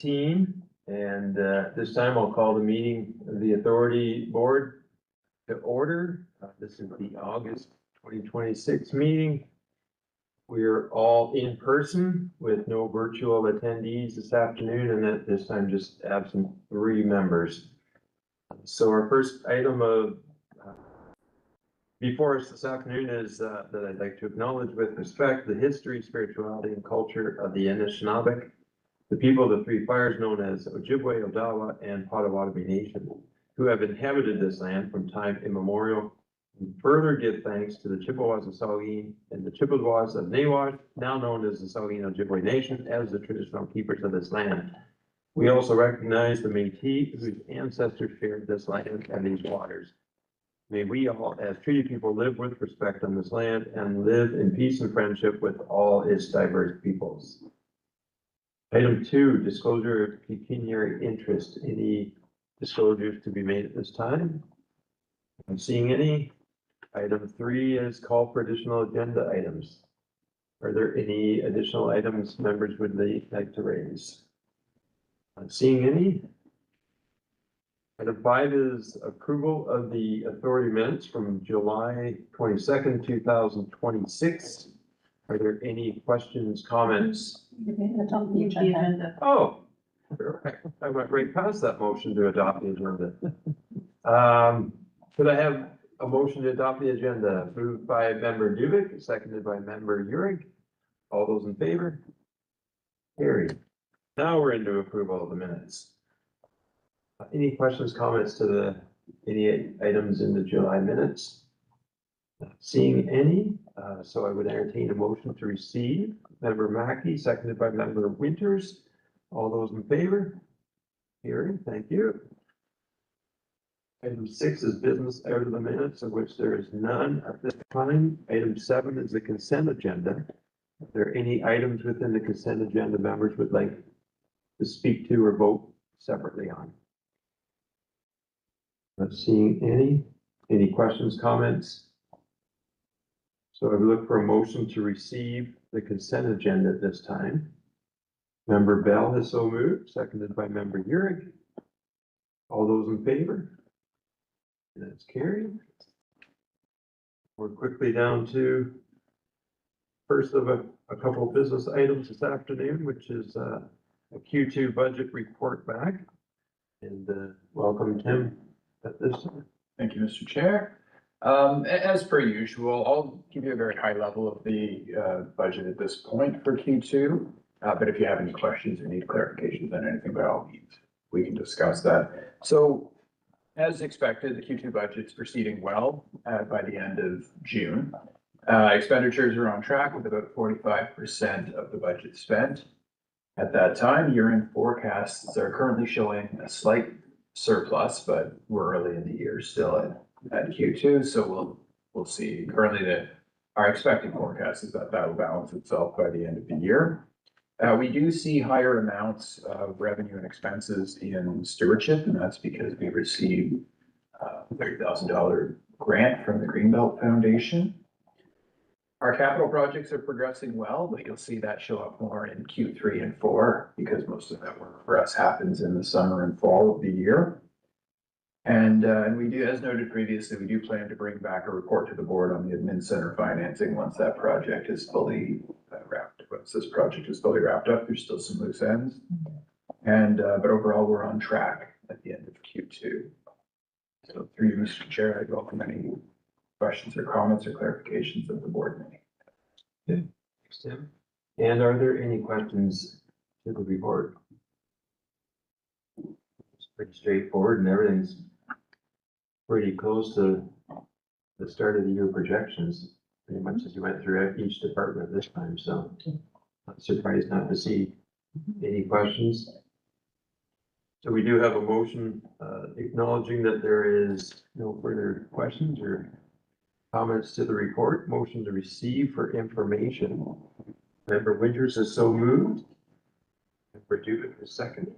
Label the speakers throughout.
Speaker 1: And this time I'll call the meeting of the Authority Board to order. This is the August 2026 meeting. We're all in person with no virtual attendees this afternoon, and at this time just absent 3 members. So our first item of before us this afternoon is that I'd like to acknowledge with respect the history, spirituality, and culture of the Anishinaabe, the people of the Three Fires known as Ojibwe, Odawa, and Potawatomi Nation, who have inhabited this land from time immemorial. And further give thanks to the Chippewas of Saugeen and the Chippewas of Nawash, now known as the Saugeen Ojibwe Nation, as the traditional keepers of this land. We also recognize the Métis whose ancestors shared this land and these waters. May we all, as treaty people, live with respect on this land and live in peace and friendship with all its diverse peoples. Item 2, disclosure of pecuniary interest. Any disclosures to be made at this time? I'm seeing any. Item 3 is call for additional agenda items. Are there any additional items members would like to raise? I'm seeing any. Item 5 is approval of the authority minutes from July 22nd, 2026. Are there any questions, comments?
Speaker 2: Adopt the agenda.
Speaker 1: Oh, perfect. I went right past that motion to adopt the agenda. Could I have a motion to adopt the agenda? Moved by member Dubik, seconded by member Urick. All those in favor? Carried. Now we're into approval of the minutes. Any questions, comments to any items in the July minutes? Not seeing any, so I would entertain a motion to receive. Member Mackey, seconded by member Winters. All those in favor? Hearing, thank you. Item 6 is business out of the minutes, of which there is none at this time. Item 7 is the consent agenda. Are there any items within the consent agenda members would like to speak to or vote separately on? Not seeing any. Any questions, comments? So I would look for a motion to receive the consent agenda at this time. Member Bell has so moved, seconded by member Urick. All those in favor? And that's carried. We're quickly down to first of a couple of business items this afternoon, which is a Q2 budget report back. And welcome, Tim, at this time.
Speaker 3: Thank you, Mr. Chair. As per usual, I'll give you a very high level of the budget at this point for Q2. But if you have any questions or need clarifications on anything, by all means, we can discuss that. So as expected, the Q2 budget's proceeding well by the end of June. Expenditures are on track with about 45% of the budget spent. At that time, year-end forecasts are currently showing a slight surplus, but we're early in the year still at Q2, so we'll see. Currently, our expected forecast is that will balance itself by the end of the year. We do see higher amounts of revenue and expenses in stewardship, and that's because we received a $30,000 grant from the Greenbelt Foundation. Our capital projects are progressing well, but you'll see that show up more in Q3 and 4 because most of that work for us happens in the summer and fall of the year. And we do, as noted previously, we do plan to bring back a report to the board on the admin center financing once that project is fully wrapped. Once this project is fully wrapped up, there's still some loose ends. And but overall, we're on track at the end of Q2. So through you, Mr. Chair, I'd welcome any questions or comments or clarifications that the board may.
Speaker 1: Okay, thanks, Tim. And are there any questions to the report? It's pretty straightforward and everything's pretty close to the start of the year projections, pretty much as you went through each department this time. So not surprised not to see any questions. So we do have a motion acknowledging that there is no further questions or comments to the report. Motion to receive for information. Member Winters is so moved. Member Dubik is second.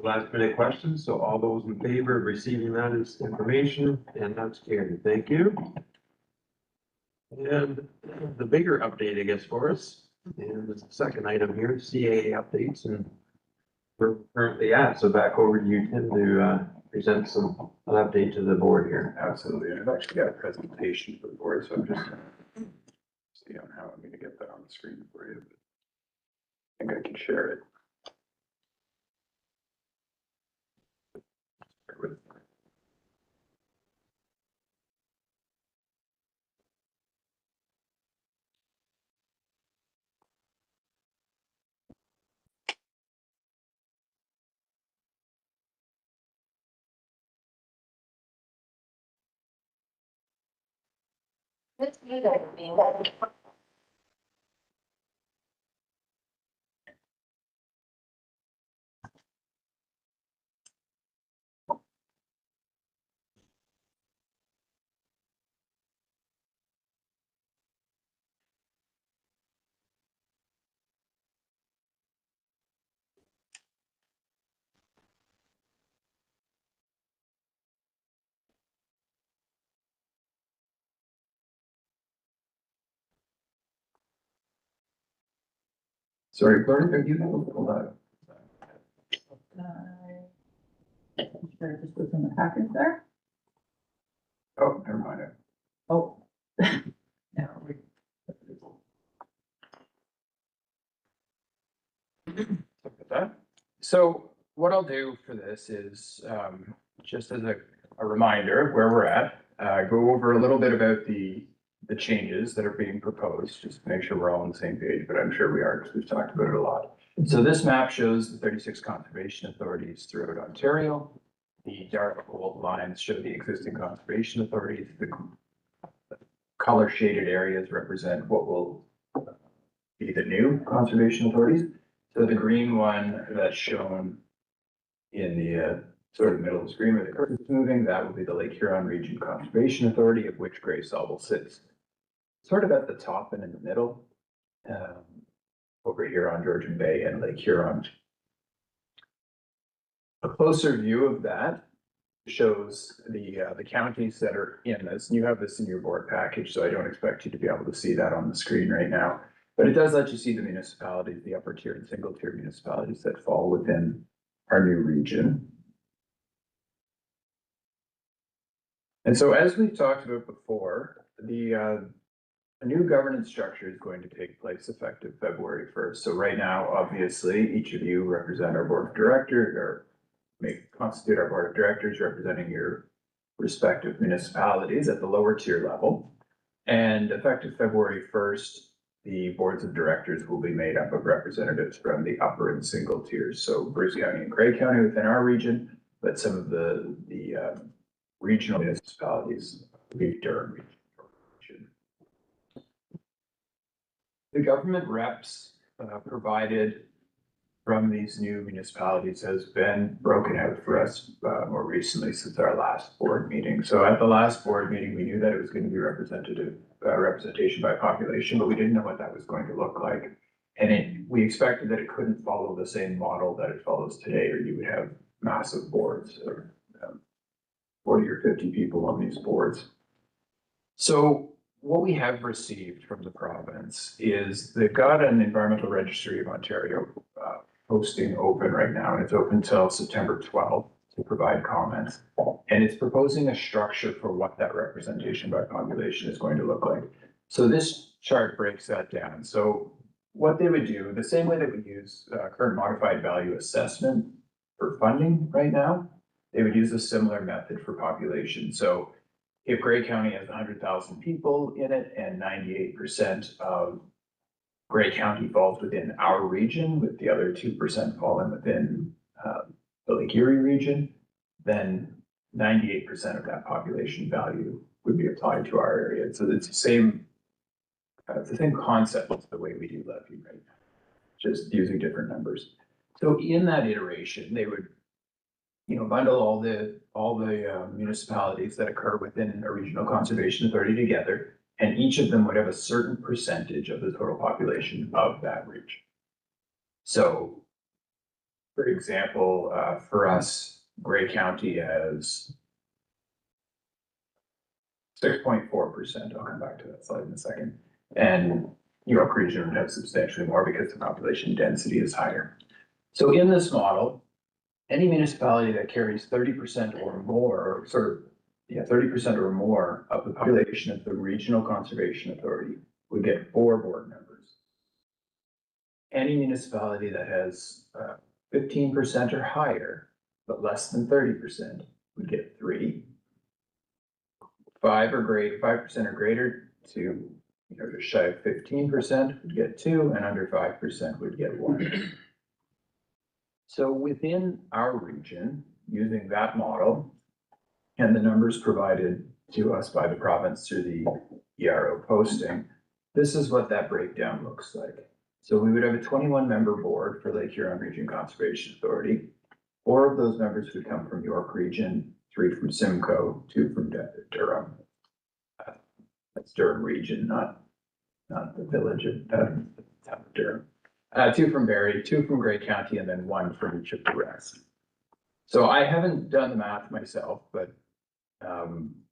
Speaker 1: Last minute questions. So all those in favor of receiving that as information, and that's carried. Thank you. And the bigger update, I guess, for us And the second item here, CAA updates, and we're currently at, so back over to you, Tim, to present an update to the board here.
Speaker 3: Absolutely, and I've actually got a presentation for the board, so I'm just see on how I'm gonna get that on the screen for you. I think I can share it. Bear with me. Sorry, Gordon, are you able to pull that?
Speaker 2: I'm sure it just was in the package there.
Speaker 3: Oh, never mind.
Speaker 2: Oh. No,
Speaker 3: Look at that. So what I'll do for this is, just as a reminder of where we're at, go over a little bit about the changes that are being proposed, just to make sure we're all on the same page, but I'm sure we are, because we've talked about it a lot. So this map shows the 36 conservation authorities throughout Ontario. The dark gold lines show the existing conservation authorities. The color shaded areas represent what will be the new conservation authorities. So the green one that's shown in the sort of middle of the screen where the cursor is moving, that will be the Lake Huron Region Conservation Authority, of which Gray Sauble sits sort of at the top and in the middle, over here on Georgian Bay and Lake Huron. A closer view of that shows the counties that are in this, and you have this in your board package, so I don't expect you to be able to see that on the screen right now. But it does let you see the municipalities, the upper tier and single tier municipalities that fall within our new region. And so as we've talked about before, a new governance structure is going to take place effective February 1st. So right now, obviously, each of you represent our board of directors or may constitute our board of directors representing your respective municipalities at the lower tier level. And effective February 1st, the boards of directors will be made up of representatives from the upper and single tiers. So Bruce County and Grey County within our region, but some of the regional municipalities will be Durham region. The government reps provided from these new municipalities has been broken out for us more recently since our last board meeting. So at the last board meeting, we knew that it was going to be representation by population, but we didn't know what that was going to look like. And we expected that it couldn't follow the same model that it follows today, or you would have massive boards or 40 or 50 people on these boards. So what we have received from the province is they've got an environmental registry of Ontario posting open right now, and it's open till September 12th to provide comments. And it's proposing a structure for what that representation by population is going to look like. So this chart breaks that down. So what they would do, the same way that we use current modified value assessment for funding right now, they would use a similar method for population. So if Grey County has 100,000 people in it and 98% of Grey County falls within our region, with the other 2% falling within the Lake Erie region, then 98% of that population value would be applied to our area. So it's the same concept as the way we do levy right now, just using different numbers. So in that iteration, they would, bundle all the municipalities that occur within a regional conservation authority together, and each of them would have a certain percentage of the total population of that region. So, for example, for us, Grey County has 6.4%. I'll come back to that slide in a second. And York Region would have substantially more because the population density is higher. So in this model, any municipality that carries 30% or more, or sort of, 30% or more of the population of the Regional Conservation Authority would get 4 board members. Any municipality that has 15% or higher, but less than 30% would get 3. 5% or greater to, just shy of 15% would get 2, and under 5% would get 1. So within our region, using that model and the numbers provided to us by the province through the ERO posting, this is what that breakdown looks like. So we would have a 21-member board for Lake Huron Region Conservation Authority. 4 of those members would come from York Region, 3 from Simcoe, 2 from Durham. That's Durham Region, not the village of Durham. 2 from Barrie, 2 from Grey County, and then 1 from each of the rest. So I haven't done the math myself, but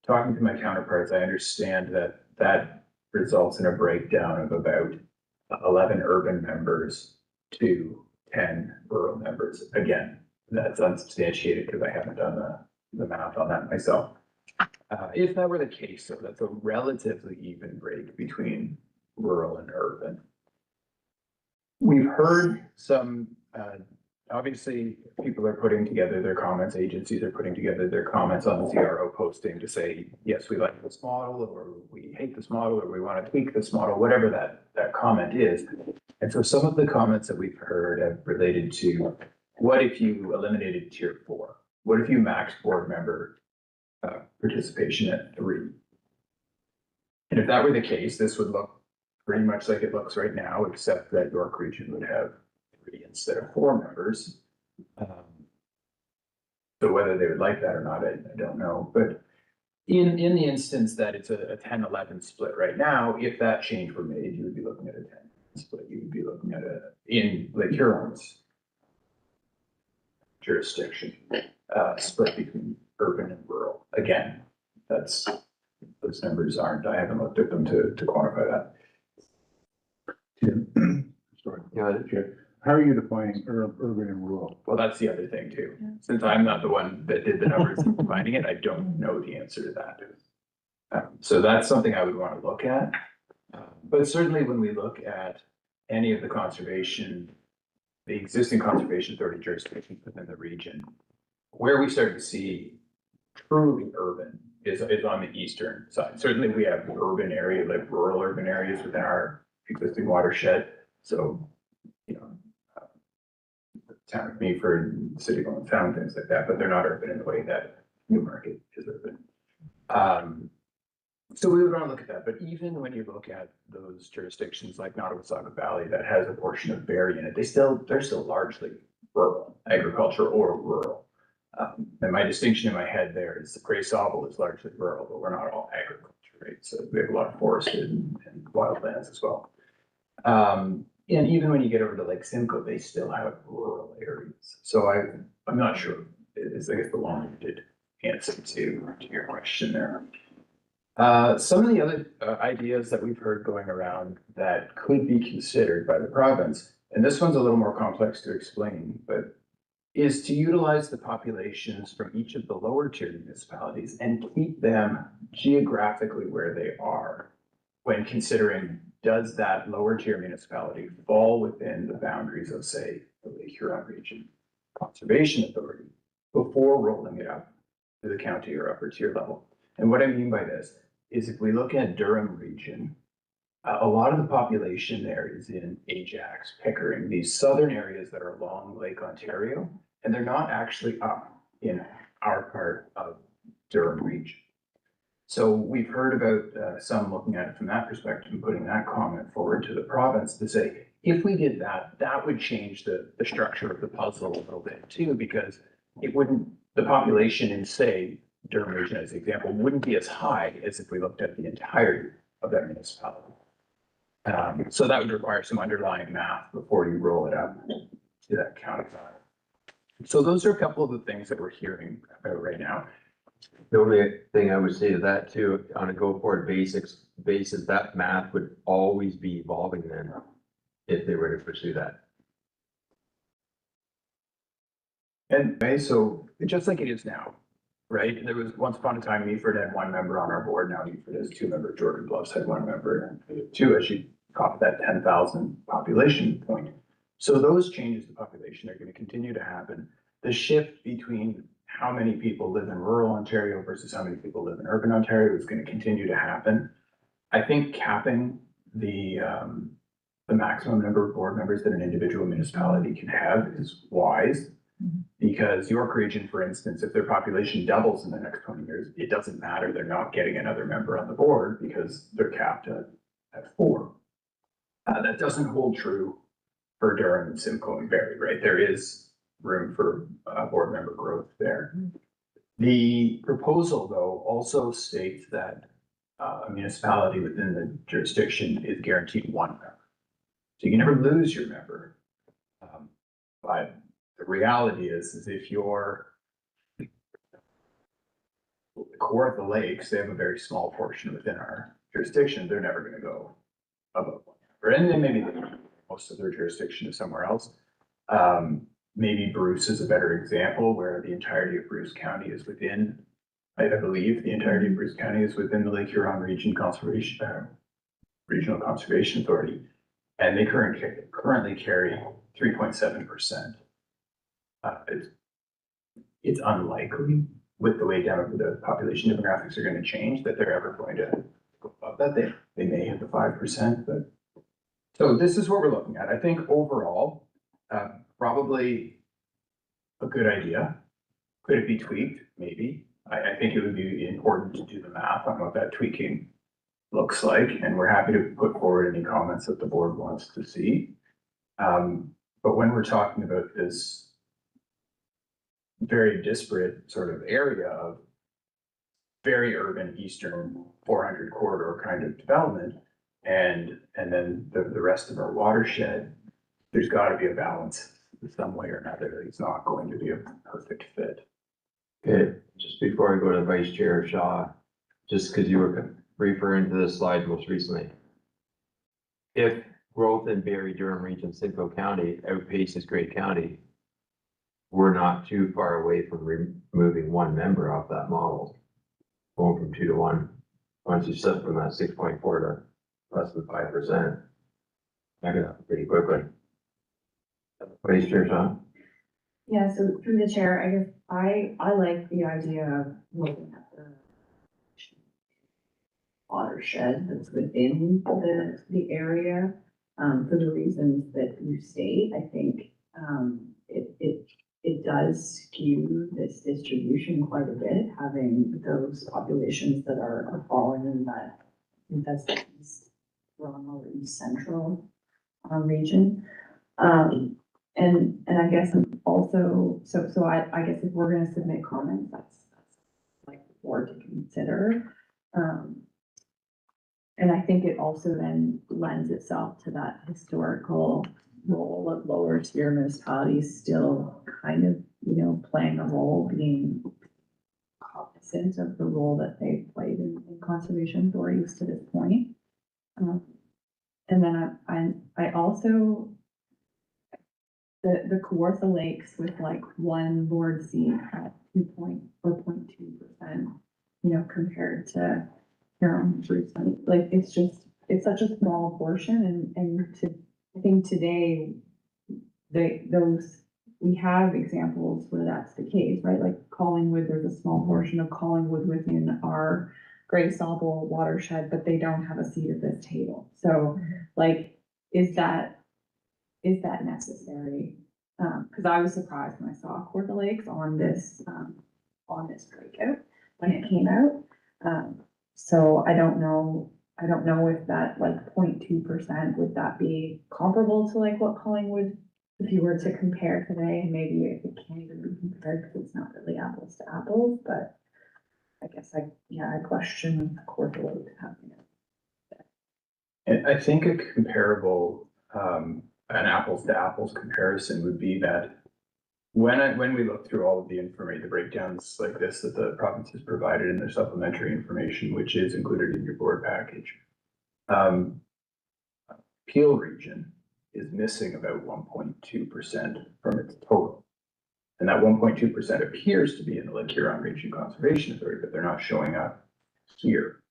Speaker 3: talking to my counterparts, I understand that results in a breakdown of about 11 urban members to 10 rural members. Again, that's unsubstantiated because I haven't done the math on that myself. If that were the case, so that's a relatively even break between rural and urban. We've heard some, obviously, people are putting together their comments, agencies are putting together their comments on the CRO posting to say, yes, we like this model, or we hate this model, or we want to tweak this model, whatever that comment is. And so some of the comments that we've heard have related to, what if you eliminated tier 4? What if you maxed board member participation at 3? And if that were the case, this would look pretty much like it looks right now, except that York Region would have 3 instead of 4 members. So whether they would like that or not, I don't know. But in the instance that it's a 10-11 split right now, if that change were made, you would be looking at a 10 split. You would be looking at in Lake Huron's jurisdiction, split between urban and rural. Again, those numbers aren't, I haven't looked at them to quantify that.
Speaker 4: Sorry.
Speaker 1: Yeah,
Speaker 4: How are you defining urban and rural?
Speaker 3: Well, that's the other thing too. Since I'm not the one that did the numbers and defining it, I don't know the answer to that. So that's something I would want to look at. But certainly when we look at any of the existing conservation authority jurisdictions within the region, where we start to see truly urban is on the eastern side. Certainly we have urban areas, like rural urban areas within our existing watershed. So, town of Meaford, City of Owen Sound, things like that, but they're not urban in the way that Newmarket is urban. So we would want to look at that, but even when you look at those jurisdictions like Nottawasaga Valley that has a portion of Barrie in it, they're still largely rural, agriculture or rural. And my distinction in my head there is the Grey Sauble is largely rural, but we're not all agriculture, right? So we have a lot of forested and wildlands as well. And even when you get over to Lake Simcoe, they still have rural areas. So I'm not sure is, I guess, the long-winded answer to your question there. Some of the other ideas that we've heard going around that could be considered by the province, and this one's a little more complex to explain, but is to utilize the populations from each of the lower tier municipalities and keep them geographically where they are when considering, does that lower tier municipality fall within the boundaries of, say, the Lake Huron Region Conservation Authority before rolling it up to the county or upper tier level? And what I mean by this is if we look at Durham Region, a lot of the population there is in Ajax, Pickering, these southern areas that are along Lake Ontario, and they're not actually up in our part of Durham Region. So we've heard about some looking at it from that perspective and putting that comment forward to the province to say, if we did that, that would change the structure of the puzzle a little bit too, because it wouldn't, the population in, say, Durham Region as an example, wouldn't be as high as if we looked at the entirety of that municipality. So that would require some underlying math before you roll it up to that county side. So those are a couple of the things that we're hearing about right now.
Speaker 1: The only thing I would say to that too, on a go forward basis, that math would always be evolving then. If they were to pursue that.
Speaker 3: And okay, so just like it is now, right? There was once upon a time, Meaford had one member on our board. Now Meaford has two members. Jordan Bluffs had one member, and two as you caught that 10,000 population point. So those changes to population are going to continue to happen. The shift between how many people live in rural Ontario versus how many people live in urban Ontario is going to continue to happen. I think capping the maximum number of board members that an individual municipality can have is wise. Because York Region, for instance, if their population doubles in the next 20 years, it doesn't matter. They're not getting another member on the board because they're capped at 4. That doesn't hold true for Durham and Simcoe and Barrie, right? There is room for board member growth there. The proposal, though, also states that a municipality within the jurisdiction is guaranteed 1 member. So you can never lose your member. But the reality is if you're Kawartha Lakes, they have a very small portion within our jurisdiction, they're never gonna go above 1 member. And then maybe most of their jurisdiction is somewhere else. Maybe Bruce is a better example where the entirety of Bruce County is within, I believe the entirety of Bruce County is within the Lake Huron Regional Conservation Authority. And they currently carry 3.7%. It's unlikely with the way the population demographics are going to change that they're ever going to go above that. They may hit the 5%, but so this is what we're looking at. I think overall, probably a good idea. Could it be tweaked? Maybe. I think it would be important to do the math on what that tweaking looks like, and we're happy to put forward any comments that the board wants to see. But when we're talking about this very disparate sort of area of very urban eastern 400 corridor kind of development, and then the rest of our watershed, there's got to be a balance in some way or another. It's not going to be a perfect fit.
Speaker 1: Okay, just before I go to Vice Chair Shaw, just because you were referring to this slide most recently. If growth in Barrie, Durham Region, Simcoe County outpaces Grey County, we're not too far away from removing 1 member off that model. Going from 2 to 1, once you set from that 6.4 to less than 5%. That got up pretty quickly. Vice Chair Shaw?
Speaker 2: Yeah, so through the chair, I guess I like the idea of looking at the watershed that's within the area, for the reasons that you state. I think, it does skew this distribution quite a bit, having those populations that are falling in that, I think that's the east, or east central region. And I guess I'm also, so I guess if we're gonna submit comments, that's like the board to consider. And I think it also then lends itself to that historical role of lower tier municipalities still kind of, playing a role, being cognizant of the role that they've played in conservation authorities to this point. And then I also, the Kawartha Lakes with like 1 board seat at 4.2%, compared to Huron, like it's such a small portion, and I think today we have examples where that's the case, right? Like Collingwood, there's a small portion of Collingwood within our Grey Sauble watershed, but they don't have a seat at this table. So like, is that necessary? Because I was surprised when I saw Kawartha Lakes on this breakout when it came out. So I don't know if that like 0.2%, would that be comparable to like what Collingwood, if you were to compare today, and maybe it can't even be compared because it's not really apples to apples, but I guess I question Kawartha Lakes having it.
Speaker 3: And I think a comparable, an apples to apples comparison would be that when we look through all of the information, the breakdowns like this that the province has provided in their supplementary information, which is included in your board package. Peel region is missing about 1.2% from its total. And that 1.2% appears to be in the Lake Huron Region Conservation Authority, but they're not showing up here.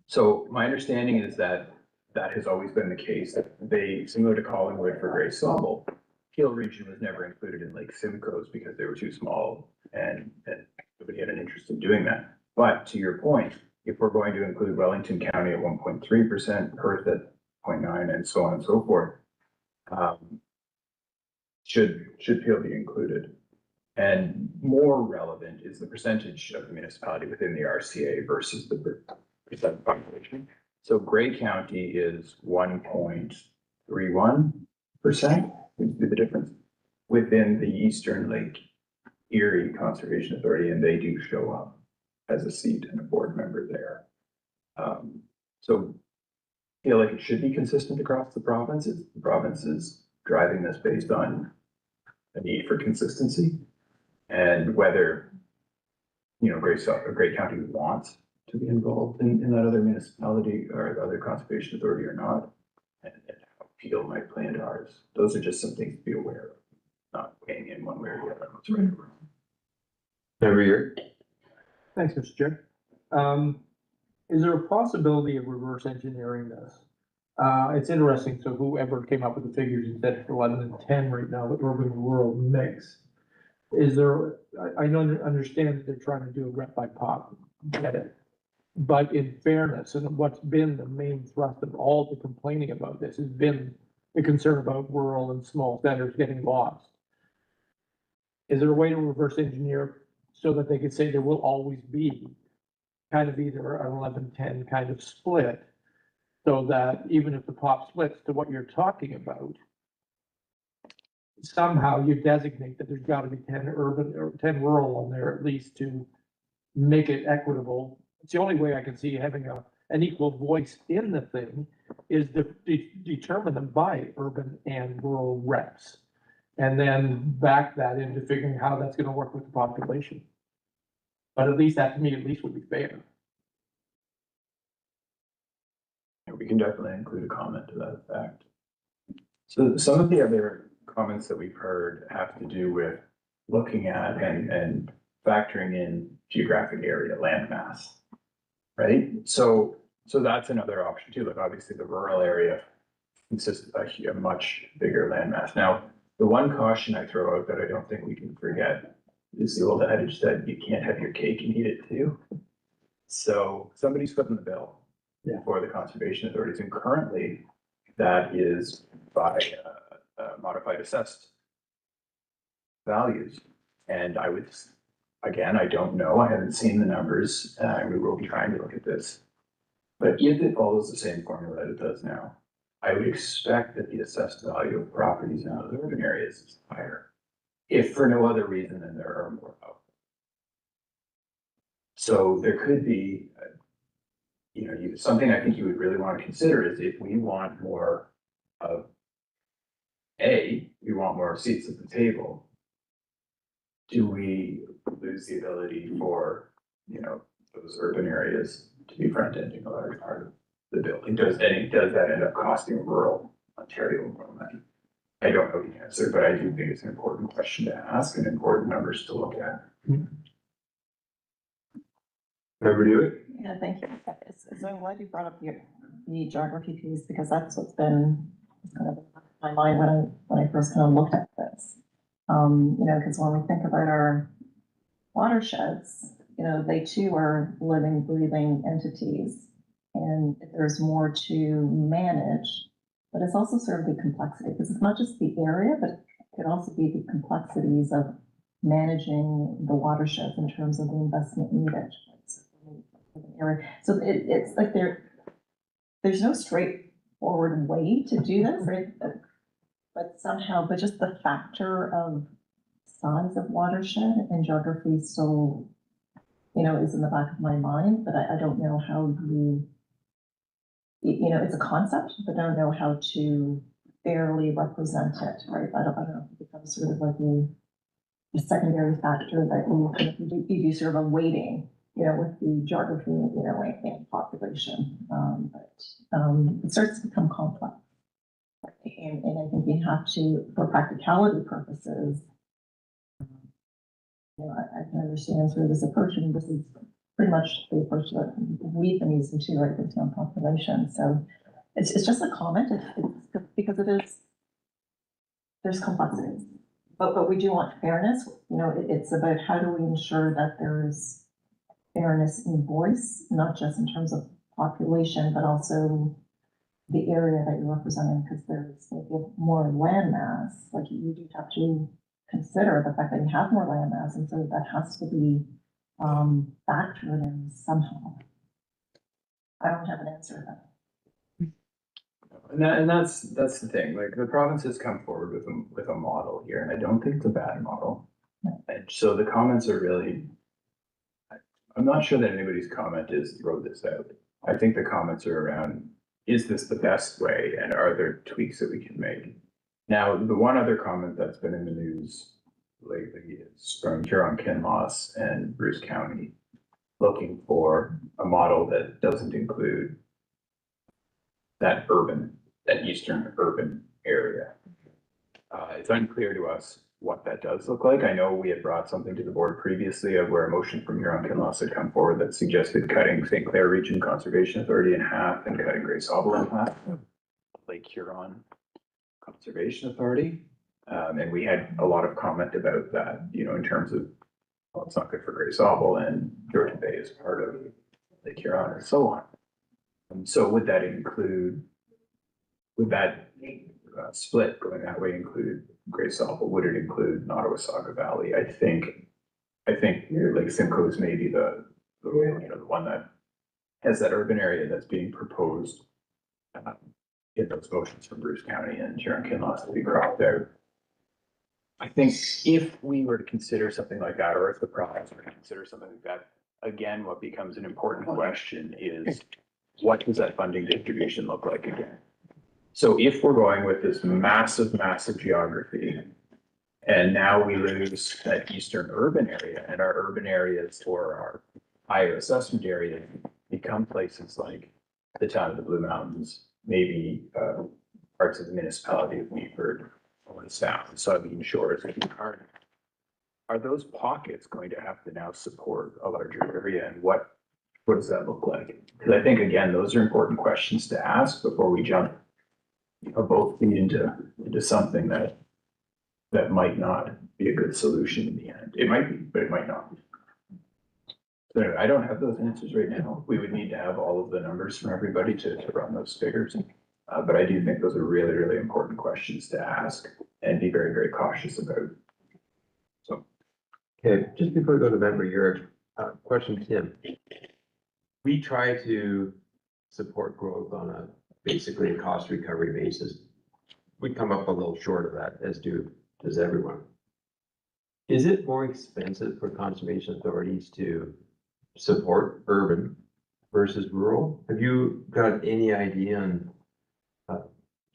Speaker 3: So my understanding is that that has always been the case. They, similar to Collingwood for Gray Sauble, Peel region was never included in Lake Simcoe's because they were too small and nobody had an interest in doing that. But to your point, if we're going to include Wellington County at 1.3%, Perth at 0.9, and so on and so forth, should Peel be included? And more relevant is the percentage of the municipality within the RCA versus the percent population. So Grey County is 1.31%, would be the difference, within the Eastern Lake Erie Conservation Authority, and they do show up as a seat and a board member there. So I feel like it should be consistent across the provinces. The province is driving this based on a need for consistency, and whether, you know, Grey County wants to be involved in that other municipality or the other conservation authority or not, and how Peel might play into ours. Those are just some things to be aware of, not weighing in one way or the other. That's right.
Speaker 1: Member Yurt?
Speaker 5: Thanks, Mr. Chair. Is there a possibility of reverse engineering this? It's interesting, so whoever came up with the figures and said it's 11 and 10 right now, the urban and rural mix. Is there, I don't understand that they're trying to do a rep by pop, get it. But in fairness, and what's been the main thrust of all the complaining about this has been the concern about rural and small centers getting lost. Is there a way to reverse engineer so that they could say there will always be kind of either an 11-10 kind of split, so that even if the pop splits to what you're talking about, somehow you designate that there's got to be 10 urban or 10 rural on there at least to make it equitable. It's the only way I can see having an equal voice in the thing is to determine them by urban and rural reps, and then back that into figuring how that's going to work with the population. But at least that, to me, at least would be fair.
Speaker 3: We can definitely include a comment to that effect. So some of the other comments that we've heard have to do with looking at and factoring in geographic area, landmass, right? So that's another option too. Like obviously the rural area consists of a much bigger landmass. Now, the one caution I throw out that I don't think we can forget is the old adage that you can't have your cake and eat it too. So somebody's footing the bill for the conservation authorities, and currently that is by modified assessed values. And I would, again, I don't know, I haven't seen the numbers, and we will be trying to look at this. But if it follows the same formula that it does now, I would expect that the assessed value of properties in those urban areas is higher, if for no other reason than there are more of them. So there could be, you know, something I think you would really want to consider is if we want more of we want more seats at the table, do we lose the ability for, you know, those urban areas to be front-ending a large part of the building? Does that end up costing rural Ontario more money? I don't know the answer, but I do think it's an important question to ask and important numbers to look at.
Speaker 1: Member Dewitt?
Speaker 6: Yeah, thank you. So I'm glad you brought up the geography piece, because that's what's been kind of in my mind when I first kind of looked at this. You know, because when we think about our watersheds, you know, they too are living, breathing entities, and there's more to manage. But it's also sort of the complexity, because it's not just the area, but it could also be the complexities of managing the watersheds in terms of the investment needed. So it's like there's no straightforward way to do this, right? But somehow, but just the factor of size of watershed and geography still, you know, is in the back of my mind, but I don't know how you know, it's a concept, but I don't know how to fairly represent it, right? I don't know if it becomes sort of like a secondary factor that you do sort of a weighting, with the geography, and population. It starts to become complex. And I think we have to, for practicality purposes, I can understand sort of this approach, and this is pretty much the approach that we've been using too, right, with town population. So it's just a comment, it's because there's complexities. But we do want fairness, it's about how do we ensure that there's fairness in voice, not just in terms of population, but also the area that you're representing, because there's maybe more land mass, like you do have to consider the fact that you have more land mass, and so that has to be factored in somehow. I don't have an answer to that.
Speaker 3: And that's the thing, like the province has come forward with a model here, and I don't think it's a bad model. And so the comments are really, I'm not sure that anybody's comment is throw this out. I think the comments are around, is this the best way, and are there tweaks that we can make? Now, the one other comment that's been in the news lately is from Huron-Kinloss and Bruce County, looking for a model that doesn't include that eastern urban area. It's unclear to us what that does look like. I know we had brought something to the board previously of where a motion from Huron-Kinloss had come forward that suggested cutting St. Clair Region Conservation Authority in half and cutting Grey Sauble in half. Lake Huron Conservation Authority. And we had a lot of comment about that, in terms of, well, it's not good for Grey Sauble, and Georgian Bay is part of Lake Huron and so on. So would that split going that way include Grey Sauble? Would it include Nottawasaga Valley? I think Lake Simcoe is maybe the one that has that urban area that's being proposed in those motions from Bruce County and Huron-Kinloss to be cropped out. I think if we were to consider something like that, or if the province were to consider something like that, again, what becomes an important question is, what does that funding distribution look like again? So if we're going with this massive geography, and now we lose that eastern urban area, and our urban areas or our higher assessment areas become places like the town of the Blue Mountains, maybe parts of the municipality of Meaford, or South, Sabine Shores, are those pockets going to have to now support a larger area, and what does that look like? Because I think, again, those are important questions to ask before we jump both feet into something that might not be a good solution in the end. It might be, but it might not. So I don't have those answers right now. We would need to have all of the numbers from everybody to run those figures. But I do think those are really, really important questions to ask and be very, very cautious about. So.
Speaker 1: Okay, just before we go to member, your question, Tim. We try to support growth on basically a cost recovery basis. We come up a little short of that, as does everyone. Is it more expensive for conservation authorities to support urban versus rural? Have you got any idea on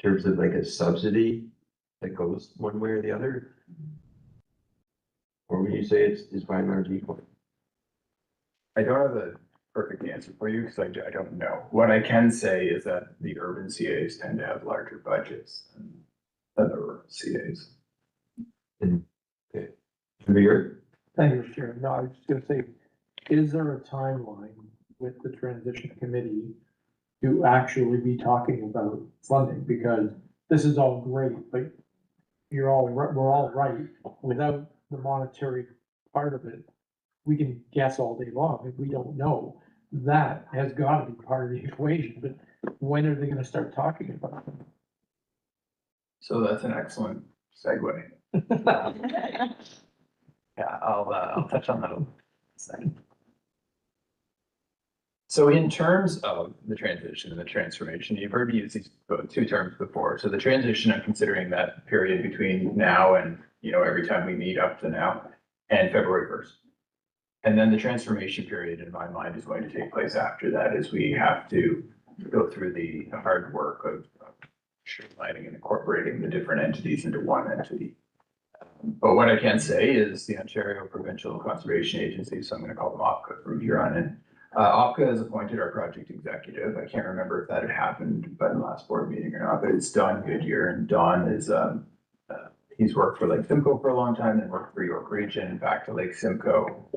Speaker 1: terms of like a subsidy that goes one way or the other? Or would you say it's by and large equal?
Speaker 3: I don't have a perfect answer for you because I don't know. What I can say is that the urban CAs tend to have larger budgets than the rural CAs.
Speaker 1: Okay. Your
Speaker 5: Thank you, Chair. No, I was just gonna say, is there a timeline with the transition committee to actually be talking about funding? Because this is all great, but we're all right. Without the monetary part of it, we can guess all day long if we don't know. That has got to be part of the equation, but when are they gonna start talking about it?
Speaker 3: So that's an excellent segue. Yeah, I'll touch on that in a second. So in terms of the transition and the transformation, you've heard me use these two terms before. So the transition, I'm considering that period between now and, every time we meet up to now and February 1st. And then the transformation period in my mind is going to take place after that, as we have to go through the hard work of streamlining and incorporating the different entities into one entity. But what I can say is the Ontario Provincial Conservation Agency, so I'm gonna call them OPCA from here on in. OPCA has appointed our project executive. I can't remember if that had happened by the last board meeting or not, but it's Don Goodyear, and Don is, he's worked for Lake Simcoe for a long time and worked for York Region, back to Lake Simcoe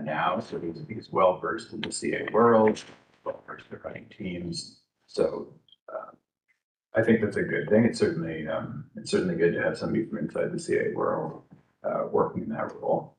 Speaker 3: now, so he's well versed in the CA world, well versed in running teams. So I think that's a good thing. It's certainly good to have somebody from inside the CA world working in that role.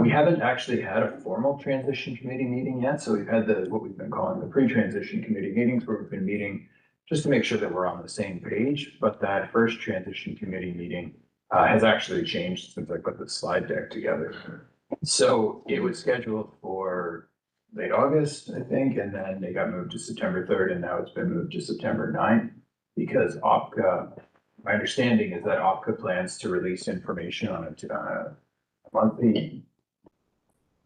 Speaker 3: We haven't actually had a formal transition committee meeting yet, so we've had what we've been calling the pre-transition committee meetings, where we've been meeting just to make sure that we're on the same page. But that first transition committee meeting has actually changed since I put the slide deck together. So it was scheduled for late August, I think, and then it got moved to September 3rd, and now it's been moved to September 9th. Because OPCA, my understanding is that OPCA plans to release information on a monthly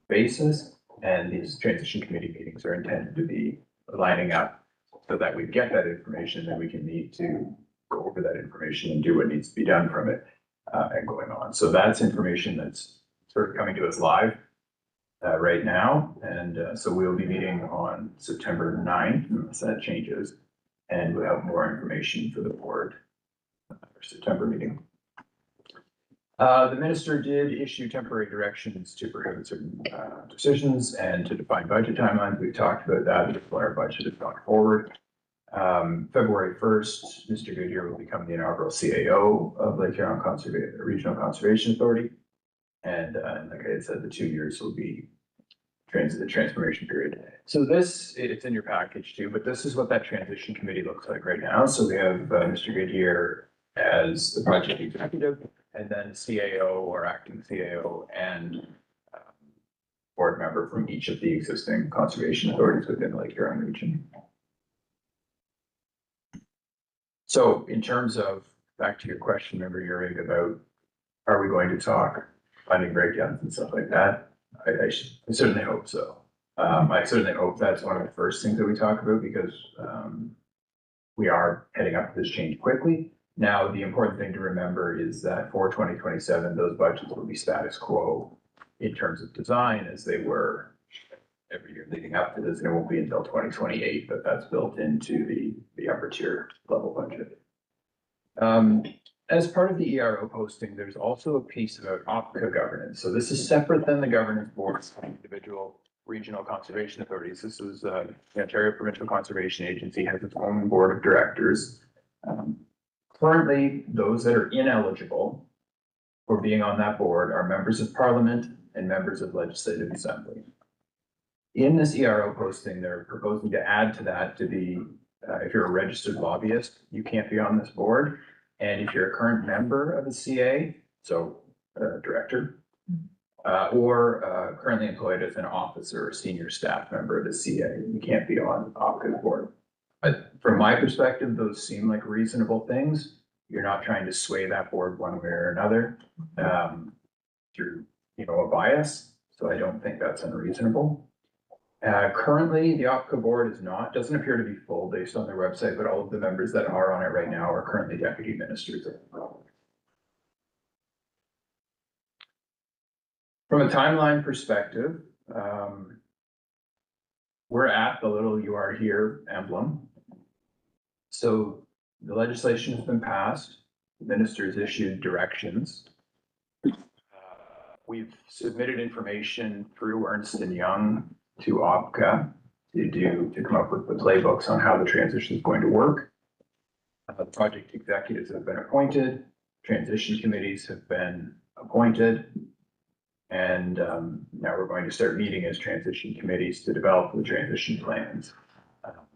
Speaker 3: basis, and these transition committee meetings are intended to be lining up so that we get that information, and then we can meet to go over that information and do what needs to be done from it and going on. So that's information that's sort of coming to us live right now, and so we'll be meeting on September 9th, unless that changes. And we'll have more information for the board for September meeting. The minister did issue temporary directions to prohibit certain decisions and to define budget timelines. We've talked about that before our budget has gone forward. February 1st, Mr. Goodyear will become the inaugural CAO of Lake Huron Regional Conservation Authority. And like I said, the 2 years will be the transformation period. So it's in your package too, but this is what that transition committee looks like right now. So we have Mr. Goodyear as the project executive, and then CAO or acting CAO and board member from each of the existing conservation authorities within the Lake Huron region. So in terms of, back to your question, remember, Yuri, about are we going to talk funding breakdowns and stuff like that? I certainly hope so. I certainly hope that's one of the first things that we talk about, because we are heading up to this change quickly. Now, the important thing to remember is that for 2027, those budgets will be status quo in terms of design as they were every year leading up to this, and it won't be until 2028 that that's built into the upper tier level budget. As part of the ERO posting, there's also a piece about OPCA governance. So this is separate than the governance boards of individual regional conservation authorities. This is the Ontario Provincial Conservation Agency has its own board of directors. Currently, those that are ineligible for being on that board are members of parliament and members of legislative assembly. In this ERO posting, they're proposing to add to that to be, if you're a registered lobbyist, you can't be on this board. And if you're a current member of the CA, so director, or currently employed as an officer or senior staff member of the CA, you can't be on OPCA's board. But from my perspective, those seem like reasonable things. You're not trying to sway that board one way or another through, a bias. So I don't think that's unreasonable. Currently, the OPCA board doesn't appear to be full based on their website, but all of the members that are on it right now are currently deputy ministers. From a timeline perspective, we're at the little "you are here" emblem. So the legislation has been passed, the ministers issued directions. We've submitted information through Ernst & Young to OPCA to come up with the playbooks on how the transition is going to work. The project executives have been appointed, transition committees have been appointed, and now we're going to start meeting as transition committees to develop the transition plans.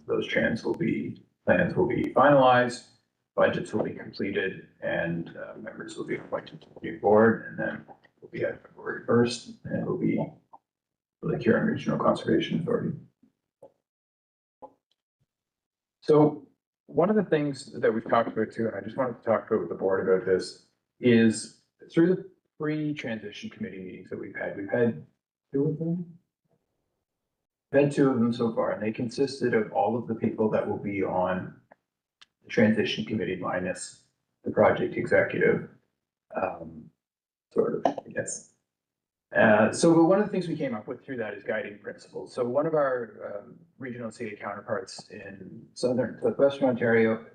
Speaker 3: Those plans will be finalized, budgets will be completed, and members will be appointed to the new board, and then we'll be at February 1st, and it will be the Lake Huron Regional Conservation Authority. So one of the things that we've talked about too, and I just wanted to talk about with the board about this, is through the pre-transition committee meetings that we've had two of them? We've had two of them so far, and they consisted of all of the people that will be on the transition committee minus the project executive. sort of, I guess. So one of the things we came up with through that is guiding principles. So one of our regional city counterparts in southwestern Ontario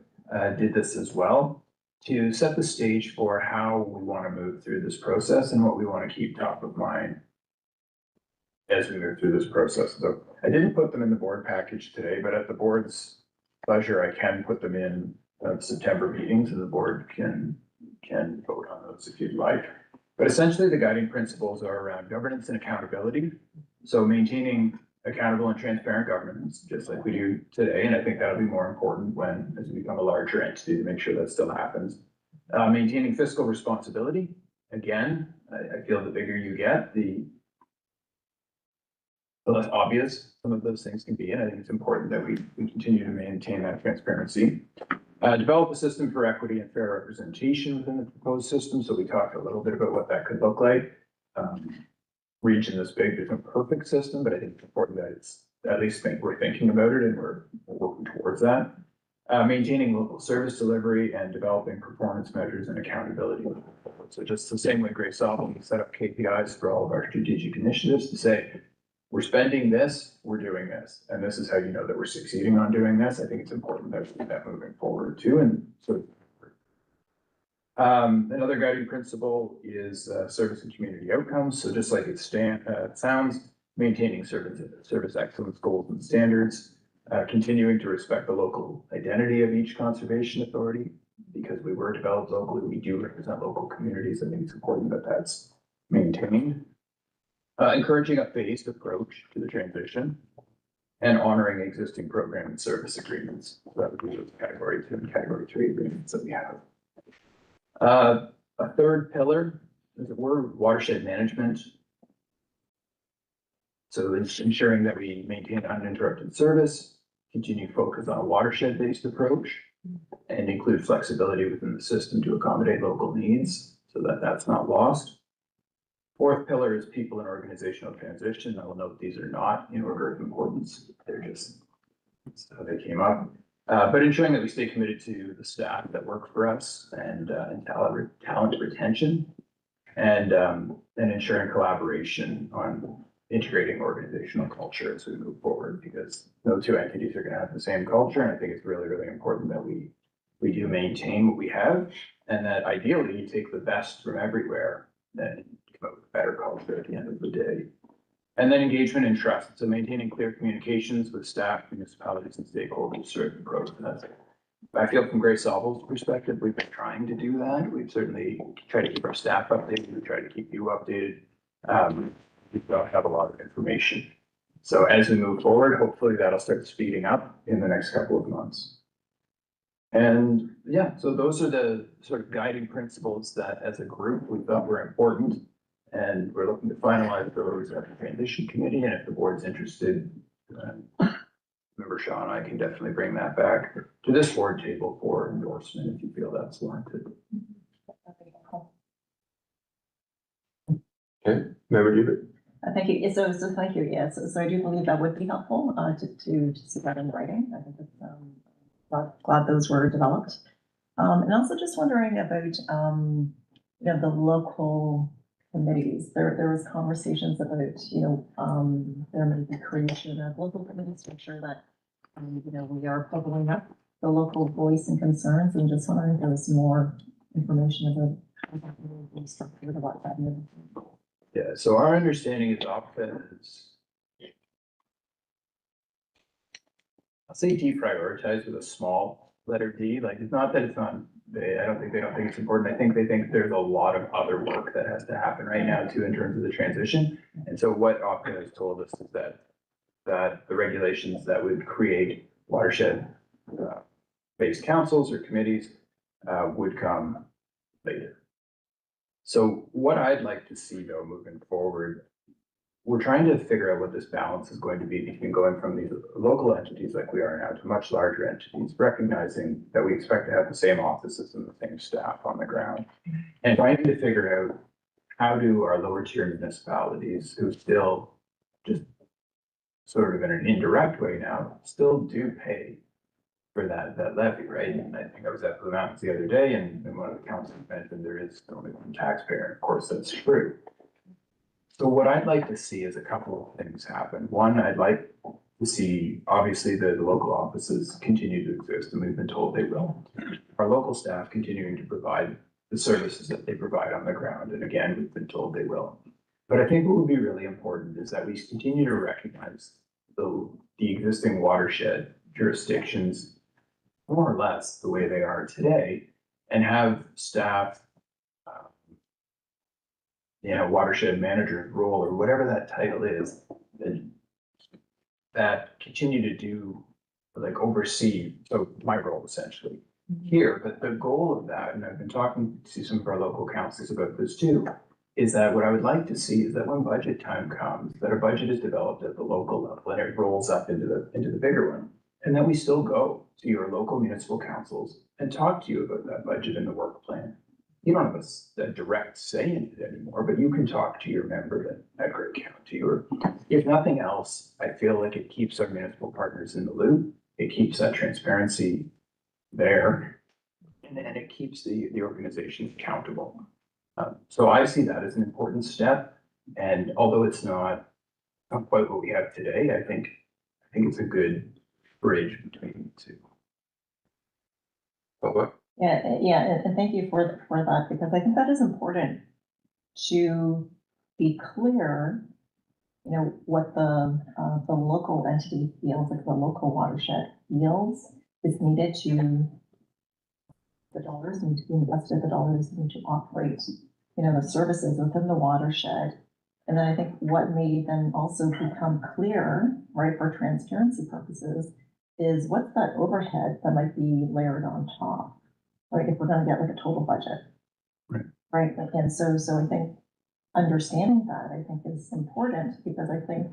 Speaker 3: did this as well to set the stage for how we want to move through this process and what we want to keep top of mind as we move through this process. So I didn't put them in the board package today, but at the board's pleasure, I can put them in September meetings and the board can vote on those if you'd like. But essentially, the guiding principles are around governance and accountability. So maintaining accountable and transparent governance, just like we do today. And I think that'll be more important as we become a larger entity to make sure that still happens. Maintaining fiscal responsibility. Again, I feel the bigger you get, the less obvious some of those things can be. And I think it's important that we continue to maintain that transparency. Develop a system for equity and fair representation within the proposed system. So we talked a little bit about what that could look like. Region this big, there's no perfect system, but I think it's important that it's at least we're thinking about it and we're working towards that. Maintaining local service delivery and developing performance measures and accountability. So just the same way Grace Sauble set up KPIs for all of our strategic initiatives to say, we're spending this, we're doing this, and this is how you know that we're succeeding on doing this. I think it's important that we keep that moving forward too. And so another guiding principle is service and community outcomes. So just like it sounds, maintaining service excellence goals and standards, continuing to respect the local identity of each conservation authority, because we were developed locally, we do represent local communities. I think it's important that that's maintained. Encouraging a phased approach to the transition and honoring existing program and service agreements. So that would be those category 2 and category 3 agreements that we have. A third pillar, as it were, watershed management. So it's ensuring that we maintain uninterrupted service, continue focus on a watershed-based approach, and include flexibility within the system to accommodate local needs so that that's not lost. Fourth pillar is people and organizational transition. I will note these are not in order of importance. They're just how they came up. But ensuring that we stay committed to the staff that work for us and talent retention and ensuring collaboration on integrating organizational culture as we move forward, because no two entities are going to have the same culture. And I think it's really, really important that we do maintain what we have and that ideally you take the best from everywhere and come up with a better culture at the end of the day. And then engagement and trust. So maintaining clear communications with staff, municipalities, and stakeholders throughout the process. I feel from Grace Sauble's perspective, we've been trying to do that. We've certainly tried to keep our staff updated. We try to keep you updated. We don't have a lot of information. So as we move forward, hopefully that'll start speeding up in the next couple of months. And yeah, so those are the sort of guiding principles that as a group we thought were important. And we're looking to finalize those at the transition committee. And if the board's interested, member Sean, I can definitely bring that back to this board table for endorsement if you feel that's warranted.
Speaker 1: Okay, member Hubert.
Speaker 6: Thank you. So thank you. Yes. So I do believe that would be helpful to see that in writing. I think it's glad those were developed. And also just wondering about the local committees. There was conversations about there may be creation of local committees to ensure that we are following up the local voice and concerns. And just wondering if there was more information about how that will be structured, what that means.
Speaker 3: Yeah, so our understanding is OPCA is, I'll say deprioritized with a small letter D. Like it's not that it's not, they don't think it's important. I think they think there's a lot of other work that has to happen right now too in terms of the transition. And so what OPCA has told us is that the regulations that would create watershed based councils or committees would come later. So what I'd like to see though, moving forward, we're trying to figure out what this balance is going to be between going from these local entities like we are now to much larger entities, recognizing that we expect to have the same offices and the same staff on the ground, and trying to figure out how do our lower tier municipalities who still just sort of in an indirect way now still do pay for that levy, right? And I think I was at Blue Mountains the other day and one of the councils mentioned there is only one taxpayer. Of course, that's true. So what I'd like to see is a couple of things happen. One, I'd like to see, obviously, the local offices continue to exist, and we've been told they will. Our local staff continuing to provide the services that they provide on the ground, and again, we've been told they will. But I think what would be really important is that we continue to recognize the existing watershed jurisdictions more or less the way they are today, and have staff, watershed manager role or whatever that title is, that continue to do, like, oversee, so my role essentially here, but the goal of that, and I've been talking to some of our local councils about this too, is that what I would like to see is that when budget time comes, that a budget is developed at the local level and it rolls up into the bigger one. And then we still go to your local municipal councils and talk to you about that budget and the work plan. You don't have a direct say in it anymore, but you can talk to your member at Great County, or if nothing else, I feel like it keeps our municipal partners in the loop. It keeps that transparency there, and it keeps the organization accountable. So I see that as an important step, and although it's not quite what we have today, I think it's a good bridge between the two.
Speaker 1: But what?
Speaker 6: Yeah, and thank you for that, because I think that is important to be clear, what the local entity feels, like the local watershed feels is needed to, the dollars need to be invested, the dollars need to operate, the services within the watershed. And then I think what may then also become clear, right, for transparency purposes, is what's that overhead that might be layered on top, right, if we're gonna get like a total budget. Right, and so I think understanding that, I think, is important, because I think,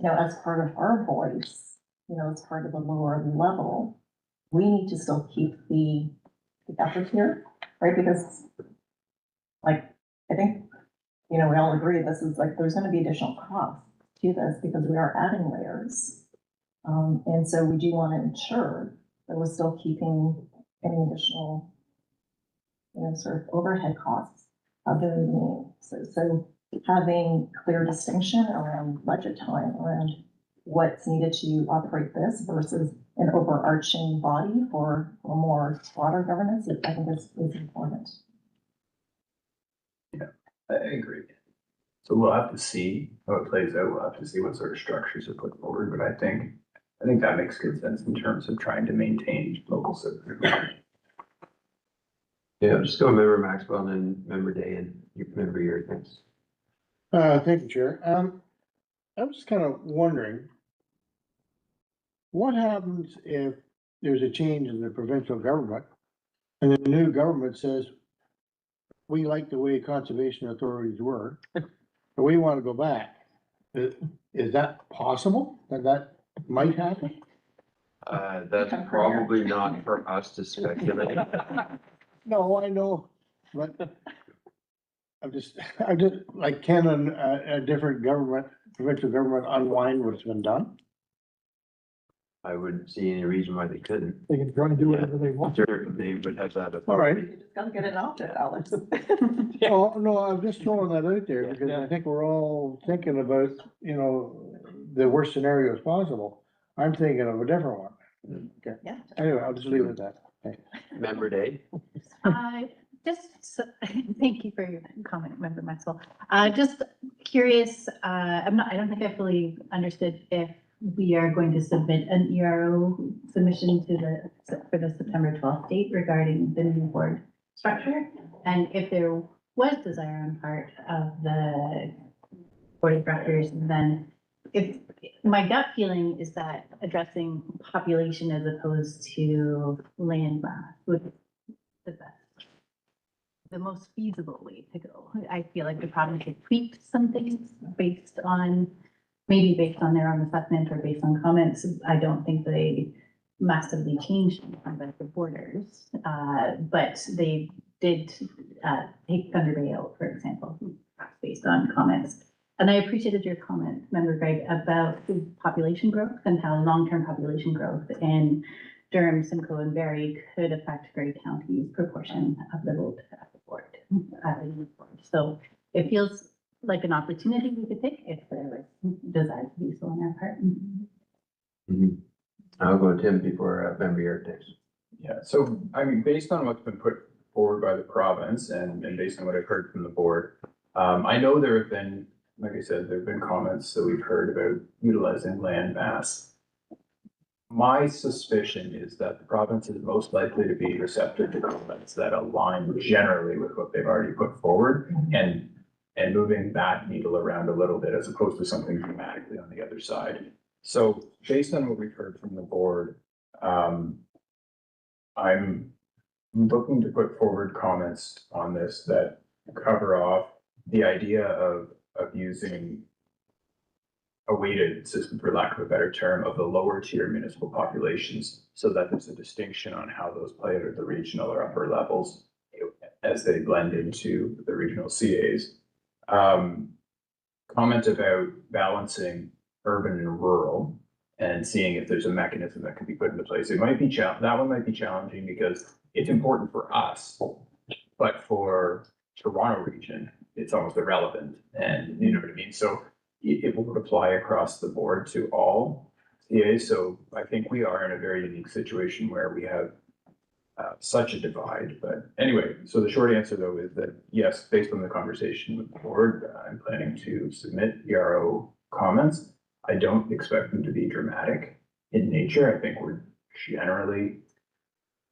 Speaker 6: as part of our voice, as part of the lower level, we need to still keep the effort here, right, because, like, I think, we all agree this is like, there's gonna be additional costs to this because we are adding layers. And so we do want to ensure that we're still keeping any additional, sort of overhead costs other than, so having clear distinction around budget time, around what's needed to operate this versus an overarching body for more broader governance, I think is important.
Speaker 3: Yeah, I agree. So we'll have to see how it plays out. We'll have to see what sort of structures are put forward, but I think that makes good sense in terms of trying to maintain local service.
Speaker 1: Yeah, just go member Maxwell and then member Day and you member your things.
Speaker 4: Thank you, Chair. I was just kind of wondering, what happens if there's a change in the provincial government and the new government says, we like the way conservation authorities work, but we want to go back? Is that possible? That might happen?
Speaker 1: That's probably not for us to speculate.
Speaker 4: No, I know, but I'm just like, can a different government, provincial government unwind what's been done?
Speaker 1: I wouldn't see any reason why they couldn't.
Speaker 5: They can try and do whatever they want.
Speaker 1: Sure, they would have that authority.
Speaker 4: All right.
Speaker 6: You just gotta get it out there, Alex.
Speaker 4: Oh, no, I'm just throwing that out there
Speaker 5: Yeah.
Speaker 4: because I think we're all thinking about, the worst scenarios possible. I'm thinking of a different one. Okay.
Speaker 6: Yeah.
Speaker 4: Anyway, I'll just leave it at that. Thanks.
Speaker 1: Member Day?
Speaker 7: Thank you for your comment, Member Maxwell. Just curious, I don't think I fully understood if we are going to submit an ERO submission for the September 12th date regarding the new board structure. And if there was desire on part of the board of directors, then if my gut feeling is that addressing population as opposed to land mass would be the most feasible way to go. I feel like the province has tweaked some things based on their own assessment or based on comments. I don't think they massively changed the borders, but they did take Thunder Bay out, for example, based on comments. And I appreciated your comment, Member Greg, about population growth and how long-term population growth and Durham, Simcoe, and Barrie could affect Grey County's proportion of the vote at the board, at the unit board. So it feels like an opportunity we could take if there was desire to do so on our part.
Speaker 1: Mhm. I'll go to Tim before member York takes.
Speaker 3: Yeah, so I mean, based on what's been put forward by the province and based on what I've heard from the board, I know there have been, like I said, there have been comments that we've heard about utilizing land mass. My suspicion is that the province is most likely to be receptive to comments that align generally with what they've already put forward and moving that needle around a little bit as opposed to something dramatically on the other side. So based on what we've heard from the board, I'm looking to put forward comments on this that cover off the idea of using a weighted system, for lack of a better term, of the lower tier municipal populations, so that there's a distinction on how those play out at the regional or upper levels as they blend into the regional CAs. Comment about balancing urban and rural and seeing if there's a mechanism that can be put into place. It might be that one might be challenging because it's important for us, but for Toronto region, it's almost irrelevant. And you know what I mean? So it will apply across the board to all CAs. So I think we are in a very unique situation where we have such a divide. But anyway, so the short answer though is that yes, based on the conversation with the board, I'm planning to submit ERO comments. I don't expect them to be dramatic in nature. I think we're generally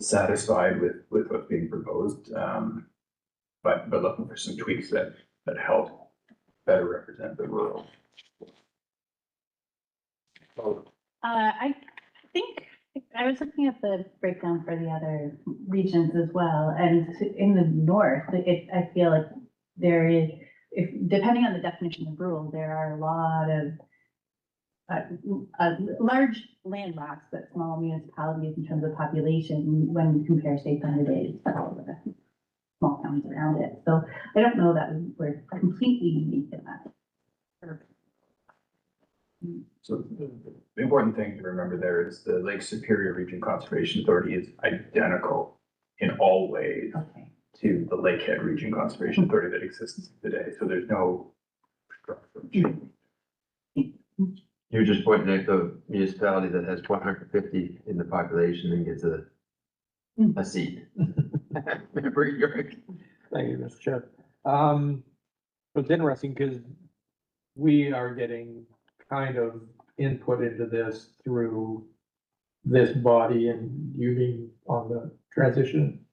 Speaker 3: satisfied with what's being proposed. But looking for some tweaks that help better represent the rural.
Speaker 7: I think I was looking at the breakdown for the other regions as well, and in the north, I feel like there is, if depending on the definition of rural, there are a lot of large land mass that small municipalities in terms of population when you compare states under days to all the small towns around it. So I don't know that we're completely unique in that.
Speaker 3: So the important thing to remember there is the Lake Superior Region Conservation Authority is identical in all ways
Speaker 7: Okay.
Speaker 3: to the Lakehead Region Conservation Authority that exists today. So there's no structural change.
Speaker 1: You're just pointing out the municipality that has 150 in the population and gets a seat. Member York.
Speaker 5: Thank you, Mr. Chair. So it's interesting because we are getting kind of input into this through this body and you being on the transition.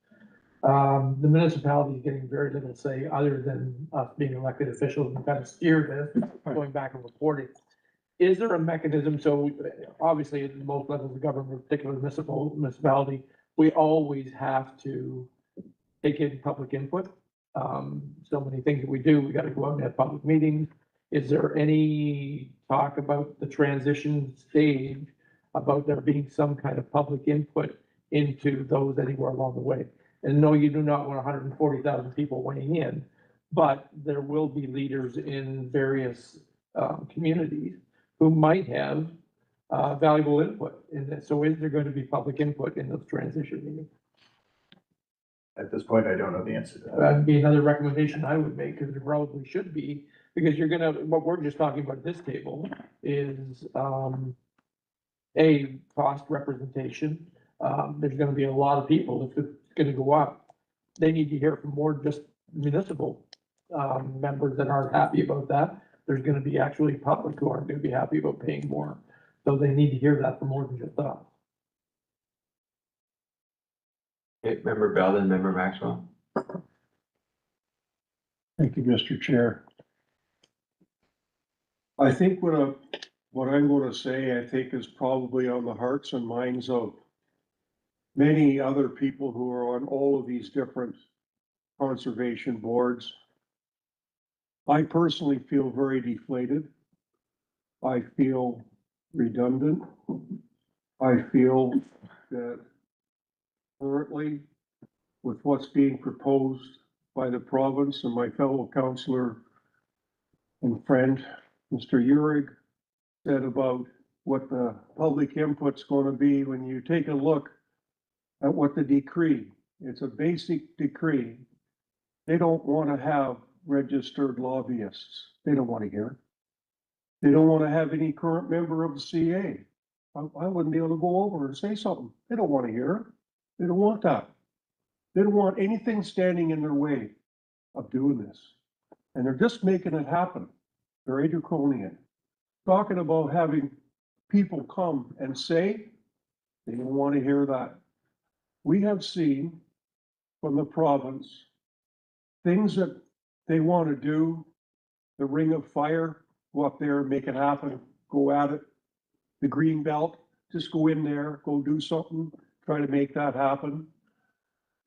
Speaker 5: The municipality is getting very little say other than us being elected officials and kind of steer this, going back and reporting. Is there a mechanism? So obviously at most levels of government, particularly municipality, we always have to take in public input. So many things that we do, we gotta go out and have public meetings. Is there any talk about the transition stage, about there being some kind of public input into those anywhere along the way? And no, you do not want 140,000 people weighing in, but there will be leaders in various communities who might have valuable input in this. So is there going to be public input in those transition meetings?
Speaker 3: At this point, I don't know the answer to that.
Speaker 5: That'd be another recommendation I would make, because there probably should be, because you're gonna, what we're just talking about at this table is, a cost representation. There's gonna be a lot of people that's gonna go up. They need to hear from more just municipal, members that aren't happy about that. There's gonna be actually public who aren't gonna be happy about paying more. So they need to hear that from more than just us.
Speaker 1: Okay, Member Bell and Member Maxwell.
Speaker 8: Thank you, Mr. Chair. I think what I'm going to say, I think is probably on the hearts and minds of many other people who are on all of these different conservation boards. I personally feel very deflated. I feel redundant. I feel that currently, with what's being proposed by the province and my fellow councillor and friend, Mr. Uhrig, said about what the public input's going to be, when you take a look at what the decree, it's a basic decree. They don't want to have registered lobbyists. They don't want to hear. They don't want to have any current member of the CA. I wouldn't be able to go over and say something. They don't want to hear. They don't want that. They don't want anything standing in their way of doing this. And they're just making it happen. Very draconian. Talking about having people come and say, they don't want to hear that. We have seen from the province things that they want to do, the ring of fire, go up there, make it happen, go at it. The green belt, just go in there, go do something, try to make that happen.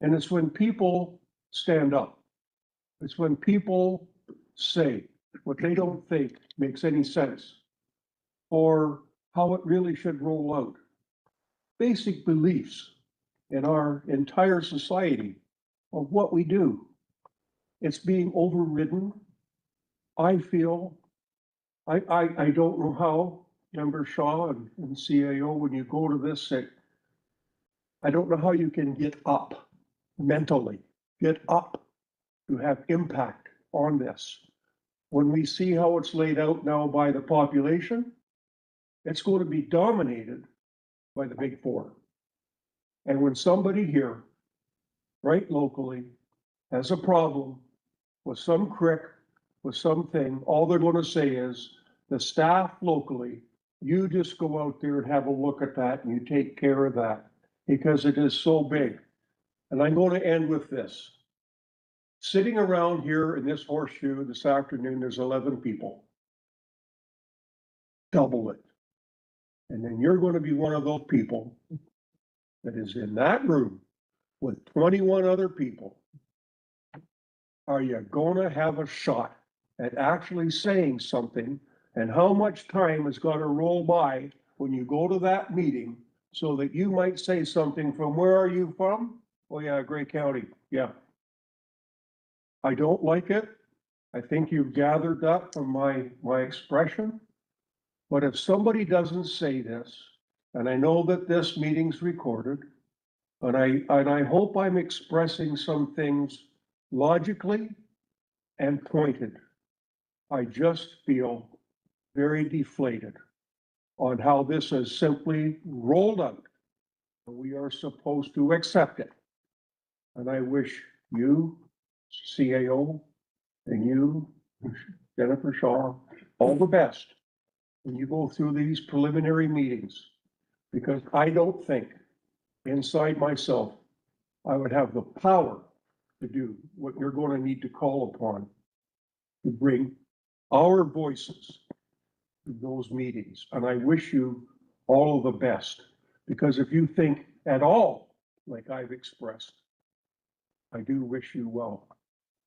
Speaker 8: And it's when people stand up. It's when people say what they don't think makes any sense or how it really should roll out. Basic beliefs in our entire society of what we do. It's being overridden. I feel, I don't know how, Member Shaw and CAO, when you go to this, I don't know how you can get up mentally, get up to have impact on this. When we see how it's laid out now by the population, it's going to be dominated by the big four. And when somebody here, right locally, has a problem with some crick, with something, all they're going to say is the staff locally, you just go out there and have a look at that and you take care of that because it is so big. And I'm going to end with this. Sitting around here in this horseshoe this afternoon, there's 11 people. Double it. And then you're going to be one of those people that is in that room with 21 other people. Are you going to have a shot at actually saying something? And how much time is going to roll by when you go to that meeting so that you might say something from where are you from? Oh yeah, Grey County. Yeah. I don't like it. I think you've gathered that from my expression. But if somebody doesn't say this, and I know that this meeting's recorded, and I hope I'm expressing some things logically and pointed. I just feel very deflated on how this has simply rolled out. We are supposed to accept it. And I wish you, CAO, and you, Jennifer Shaw, all the best when you go through these preliminary meetings, because I don't think inside myself I would have the power to do what you're going to need to call upon to bring our voices to those meetings. And I wish you all of the best, because if you think at all like I've expressed, I do wish you well,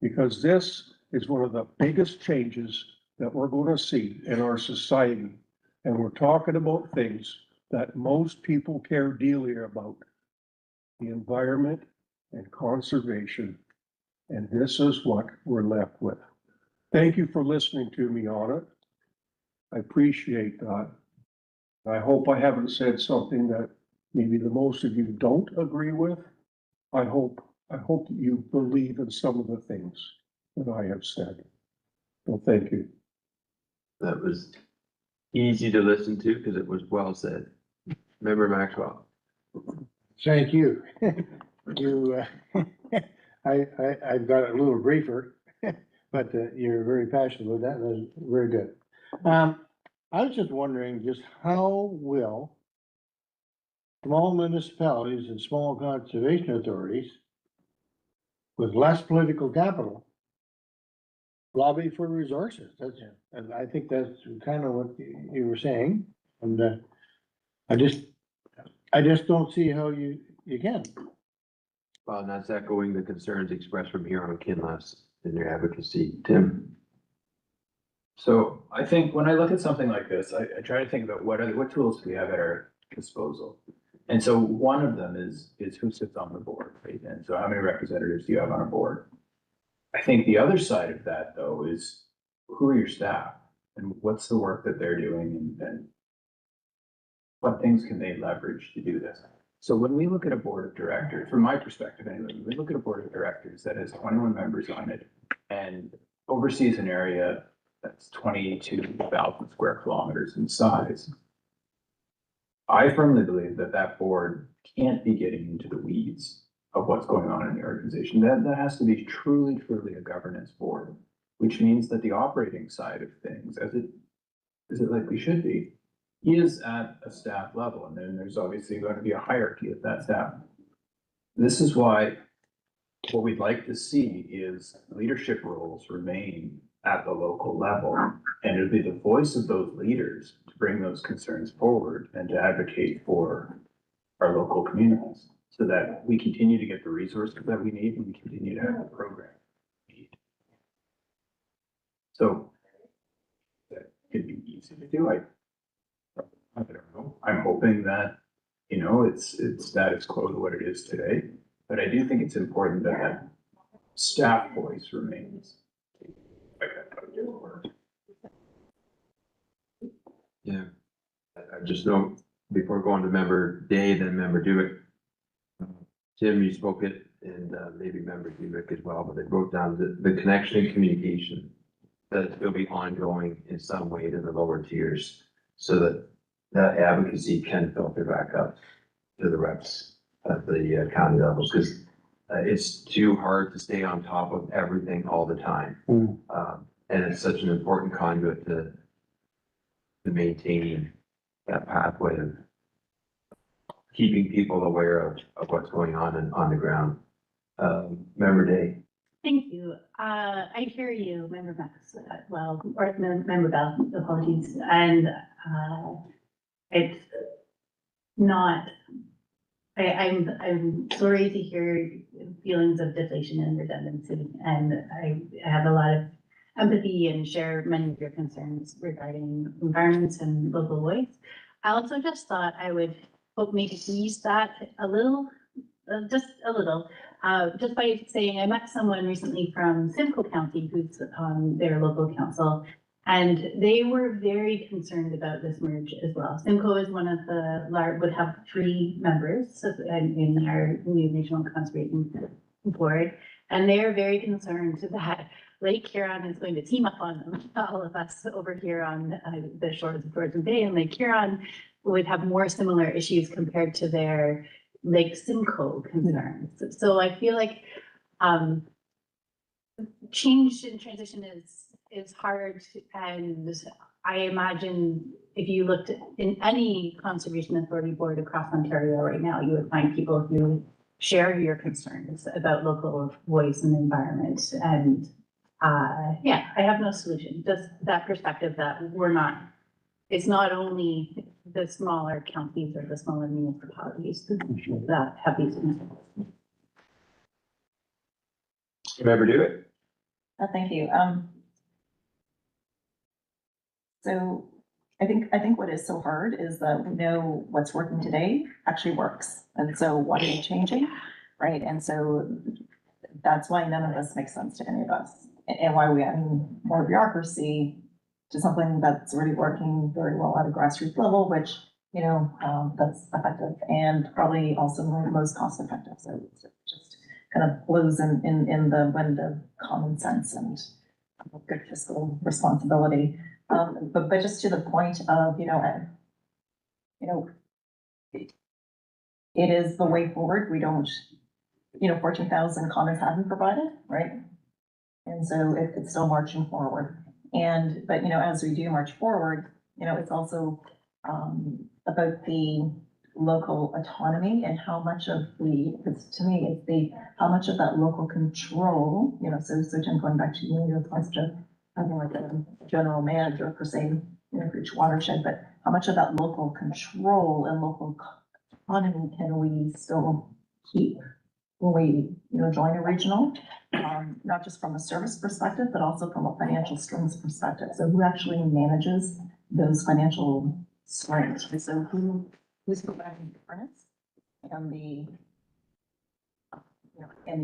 Speaker 8: because this is one of the biggest changes that we're going to see in our society. And we're talking about things that most people care dearly about, the environment and conservation. And this is what we're left with. Thank you for listening to me on it. I appreciate that. I hope I haven't said something that maybe the most of you don't agree with. I hope that you believe in some of the things that I have said. Well, thank you.
Speaker 1: That was easy to listen to because it was well said. Member Maxwell.
Speaker 4: Thank you. You, I've got it a little briefer, but you're very passionate about that. That's very good. I was just wondering just how will small municipalities and small conservation authorities with less political capital lobby for resources? That's, and I think that's kind of what you were saying. And I just don't see how you can.
Speaker 1: Well, and that's echoing the concerns expressed from here on Kinlass in their advocacy. Tim?
Speaker 3: So I think when I look at something like this, I try to think about what tools do we have at our disposal? And so one of them is who sits on the board, right? And so how many representatives do you have on a board? I think the other side of that though is who are your staff and what's the work that they're doing and what things can they leverage to do this? So when we look at a board of directors, from my perspective anyway, when we look at a board of directors that has 21 members on it and oversees an area that's 22,000 square kilometers in size, I firmly believe that that board can't be getting into the weeds of what's going on in the organization. That has to be truly, truly a governance board, which means that the operating side of things, as it likely should be, is at a staff level. And then there's obviously going to be a hierarchy at that staff. This is why what we'd like to see is leadership roles remain at the local level. And it'll be the voice of those leaders to bring those concerns forward and to advocate for our local communities so that we continue to get the resources that we need and we continue to have the program we need. So that could be easy to do. I don't know. I'm hoping that, it's status quo to what it is today, but I do think it's important that that staff voice remains.
Speaker 1: Yeah, I just know, before going to member Day, then member Dewitt. Tim, you spoke it, and maybe member Dewitt as well, but they wrote down the connection and communication that will be ongoing in some way to the lower tiers, so that that advocacy can filter back up to the reps at the county levels, because it's too hard to stay on top of everything all the time. And it's such an important conduit to maintaining that pathway of keeping people aware of what's going on the ground. Member Day.
Speaker 7: Thank you. I hear you, Member Max, or Member Bell, apologies. And it's not, I'm sorry to hear feelings of deflation and redundancy. And I have a lot of empathy and share many of your concerns regarding environments and local voice. I also just thought I would hope maybe to ease that a little, just by saying I met someone recently from Simcoe County who's on their local council, and they were very concerned about this merge as well. Simcoe is one of the would have 3 members in our new regional conservation board, and they are very concerned that Lake Huron is going to team up on all of us over here on the shores of Georgian Bay, and Lake Huron would have more similar issues compared to their Lake Simcoe concerns. So I feel like change and transition is hard, and I imagine if you looked in any conservation authority board across Ontario right now, you would find people who share your concerns about local voice and environment. And I have no solution, just that perspective that it's not only the smaller counties or the smaller municipalities that have these concerns.
Speaker 1: Member Dewitt.
Speaker 6: Thank you. So I think what is so hard is that we know what's working today actually works. And so what is changing, right? And so that's why none of this makes sense to any of us, and why we add more bureaucracy to something that's already working very well at a grassroots level, which, that's effective and probably also most cost effective. So it just kind of flows in the blend of common sense and good fiscal responsibility. But just to the point of, it is the way forward. We don't, 14,000 comments have been provided, right? And so it's still marching forward. But as we do march forward, it's also about the local autonomy and how much of because to me, it's how much of that local control, so Jim, going back to your question, having like a general manager per se, for each watershed, but how much of that local control and local autonomy can we still keep when we, join a regional, not just from a service perspective, but also from a financial strings perspective. So who actually manages those financial strings? So who's providing governance and the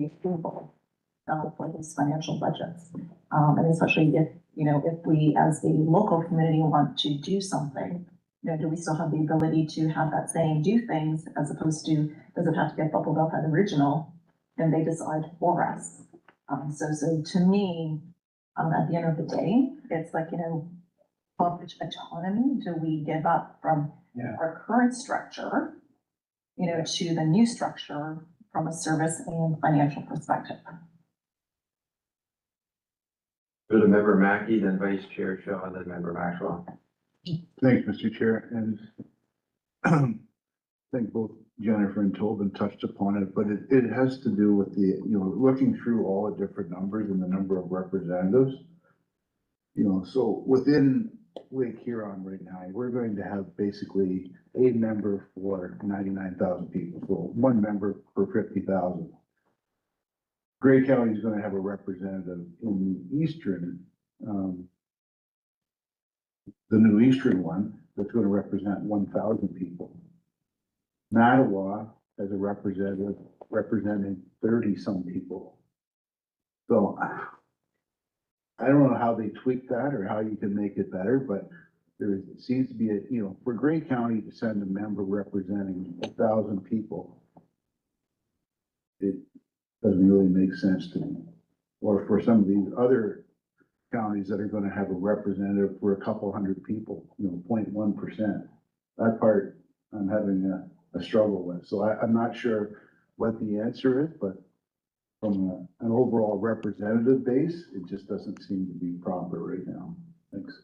Speaker 6: approval for these financial budgets? And especially if we, as a local community, want to do something, you know, do we still have the ability to have that say and do things as opposed to, does it have to get bubbled up at original and they decide for us? So to me, at the end of the day, it's like, you know, how much autonomy do we give up from our current structure, you know, to the new structure from a service and financial perspective?
Speaker 1: Go to member Mackey, then vice chair Shaw, and then member Maxwell.
Speaker 9: Thanks, Mr. Chair, and I think both Jennifer and Tobin touched upon it, but it has to do with the, you know, looking through all the different numbers and the number of representatives. You know, so within Lake Huron right now, we're going to have basically a member for 99,000 people, so one member for 50,000. Grey County is going to have a representative in the eastern, the new eastern one, that's going to represent 1,000 people. Mattawa has a representative representing 30-some people. So I don't know how they tweak that or how you can make it better, but there seems to be a, you know, for Grey County to send a member representing 1,000 people, it doesn't really make sense to me. Or for some of these other counties that are gonna have a representative for a couple hundred people, you know, 0.1%. That part I'm having a struggle with. So I'm not sure what the answer is, but from an overall representative base, it just doesn't seem to be proper right now. Thanks.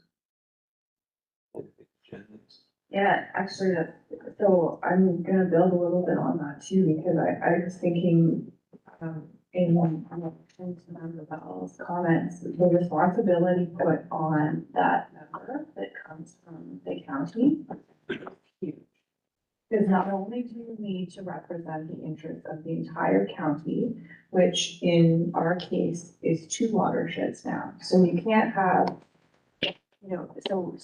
Speaker 2: Yeah, actually, so I'm gonna build a little bit on that too, because I was thinking, in Member Bell's comments, the responsibility put on that member that comes from the county is huge. Because not only do you need to represent the interests of the entire county, which in our case is 2 watersheds now, so you can't have, you know, so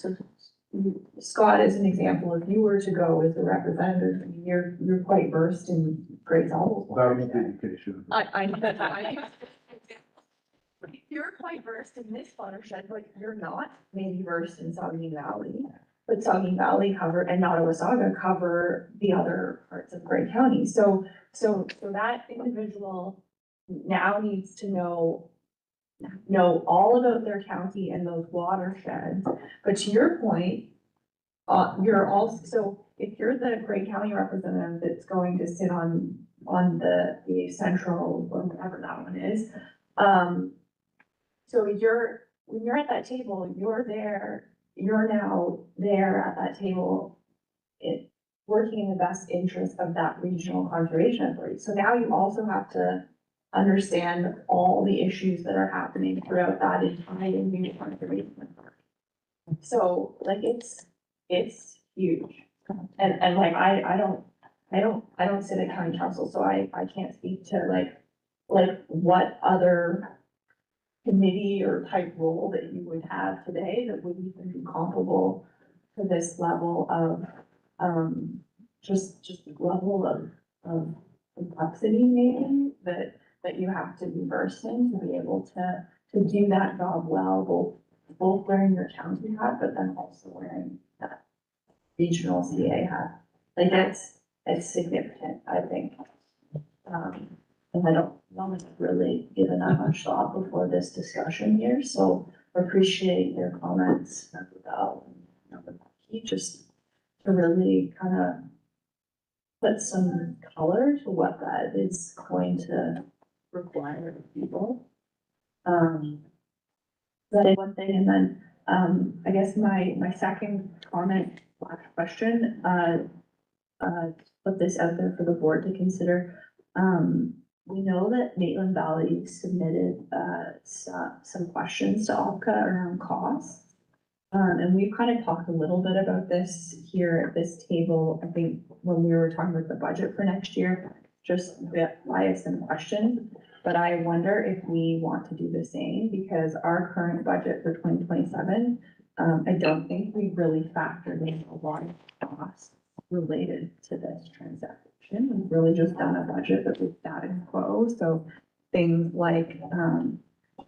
Speaker 2: Scott, as an example, if you were to go as a representative, I mean, you're quite versed in Great Sauble.
Speaker 9: Education.
Speaker 2: I know that. You're quite versed in this watershed, but you're not maybe versed in Sauble Valley. But Sauble Valley cover and Nottawasaga cover the other parts of Grey County. So that individual now needs to know all about their county and those watersheds. But to your point, you're also, so if you're the Grey County representative that's going to sit on the central, or whatever that one is, so when you're at that table, you're now there at that table, working in the best interest of that regional conservation authority. So now you also have to understand all the issues that are happening throughout that entire new conservation authority. So like it's huge. And like I don't sit at county council, so I can't speak to like what other committee or type role that you would have today that would even be comparable to this level of, just level of complexity maybe that you have to be versed in to be able to do that job well, both wearing your county hat, but then also wearing that regional CA hat. Like it's significant, I think. And I don't really given that much thought before this discussion here, so appreciate your comments about, just to really kind of put some color to what that is going to require of people. That is one thing, and then, I guess my second comment, last question, put this out there for the board to consider. We know that Maitland Valley submitted, some questions to OPCA around costs. And we've kind of talked a little bit about this here at this table, I think, when we were talking about the budget for next year, just via some questions. But I wonder if we want to do the same, because our current budget for 2027, I don't think we've really factored in a lot of costs related to this transaction. We've really just done a budget that was status quo, so things like,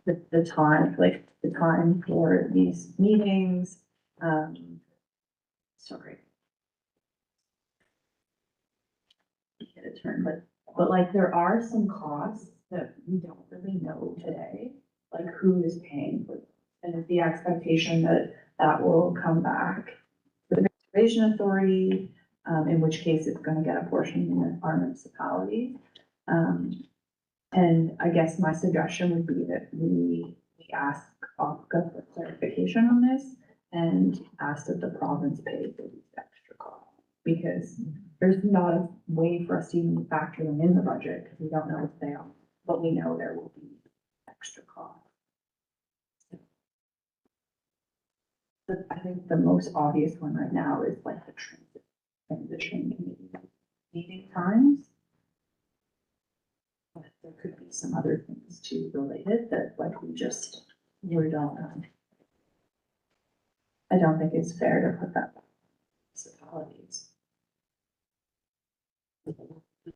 Speaker 2: the time for these meetings, sorry. Get a turn, but like there are some costs that we don't really know today, like who is paying for them. And is the expectation that that will come back to the Conservation Authority, in which case it's gonna get a portion in our municipality. And I guess my suggestion would be that we ask OPCA for clarification on this and ask that the province pay for these extra costs. Because there's not a way for us to even factor them in the budget, because we don't know if they are, but we know there will be extra costs. But I think the most obvious one right now is like the transition committee meeting times. But there could be some other things too related that like we don't know. I don't think it's fair to put that on municipalities.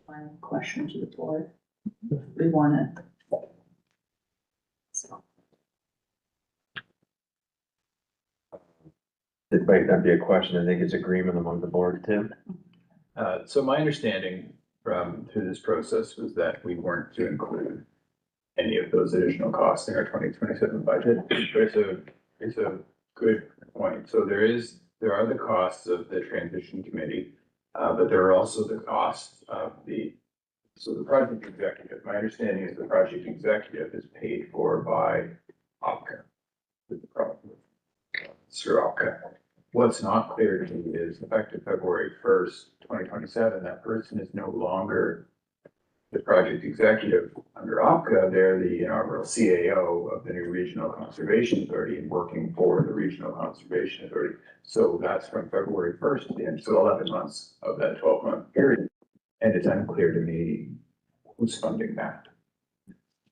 Speaker 2: Final question to the board. We wanna. So.
Speaker 1: It might not be a question, I think it's agreement among the board, Tim.
Speaker 3: So my understanding through this process was that we weren't to include any of those additional costs in our 2027 budget. But it's a good point. So there are the costs of the transition committee, but there are also the costs of the project executive. My understanding is the project executive is paid for by OPCA. Through OPCA. What's not clear to me is effective February 1st, 2027, that person is no longer the project executive under OPCA. They're the inaugural CAO of the new Regional Conservation Authority and working for the Regional Conservation Authority. So that's from February 1st to the end, so 11 months of that 12-month period. And it's unclear to me who's funding that.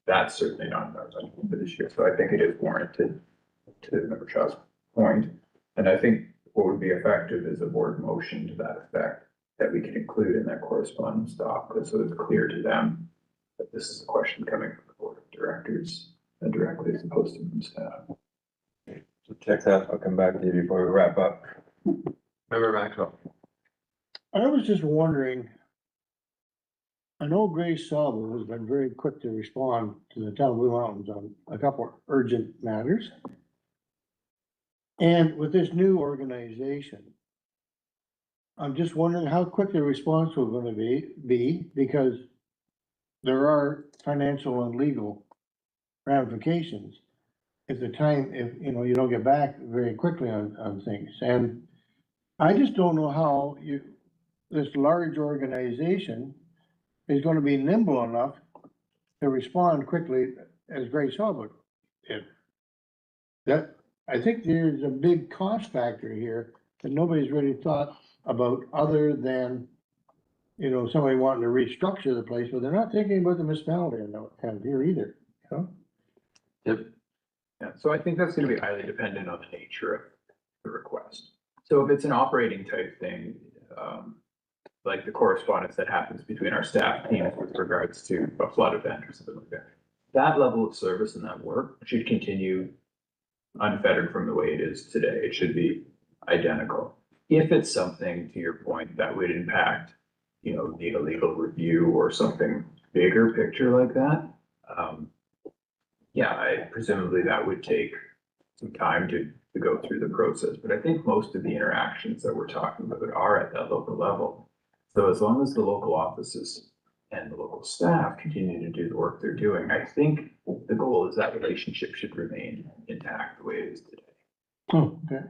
Speaker 3: That's certainly not in our budget for this year. So I think it is warranted, to Member Shaw's point. And I think what would be effective is a board motion to that effect that we can include in that correspondence doc, so it's clear to them that this is a question coming from the board of directors and directly as opposed to from staff.
Speaker 1: So check that, I'll come back to you before we wrap up. Member Maxwell.
Speaker 4: I was just wondering, I know Grace Sauble has been very quick to respond to the town of Blue Mountains on a couple of urgent matters. And with this new organization, I'm just wondering how quick the response will gonna be, because there are financial and legal ramifications if you don't get back very quickly on things. And I just don't know how this large organization is gonna be nimble enough to respond quickly as Grace Sauble did. I think there's a big cost factor here that nobody's really thought about, other than, somebody wanting to restructure the place, but they're not thinking about the municipality and here either,
Speaker 1: Yep.
Speaker 3: Yeah, so I think that's gonna be highly dependent on the nature of the request. So if it's an operating type thing, like the correspondence that happens between our staff teams with regards to a flood event or something like that, that level of service and that work should continue unfettered from the way it is today. It should be identical. If it's something, to your point, that would impact, need a legal review or something bigger picture like that, presumably that would take some time to go through the process. But I think most of the interactions that we're talking about are at that local level. So as long as the local offices and the local staff continue to do the work they're doing, I think the goal is that relationship should remain intact the way it is today.
Speaker 4: Oh, okay.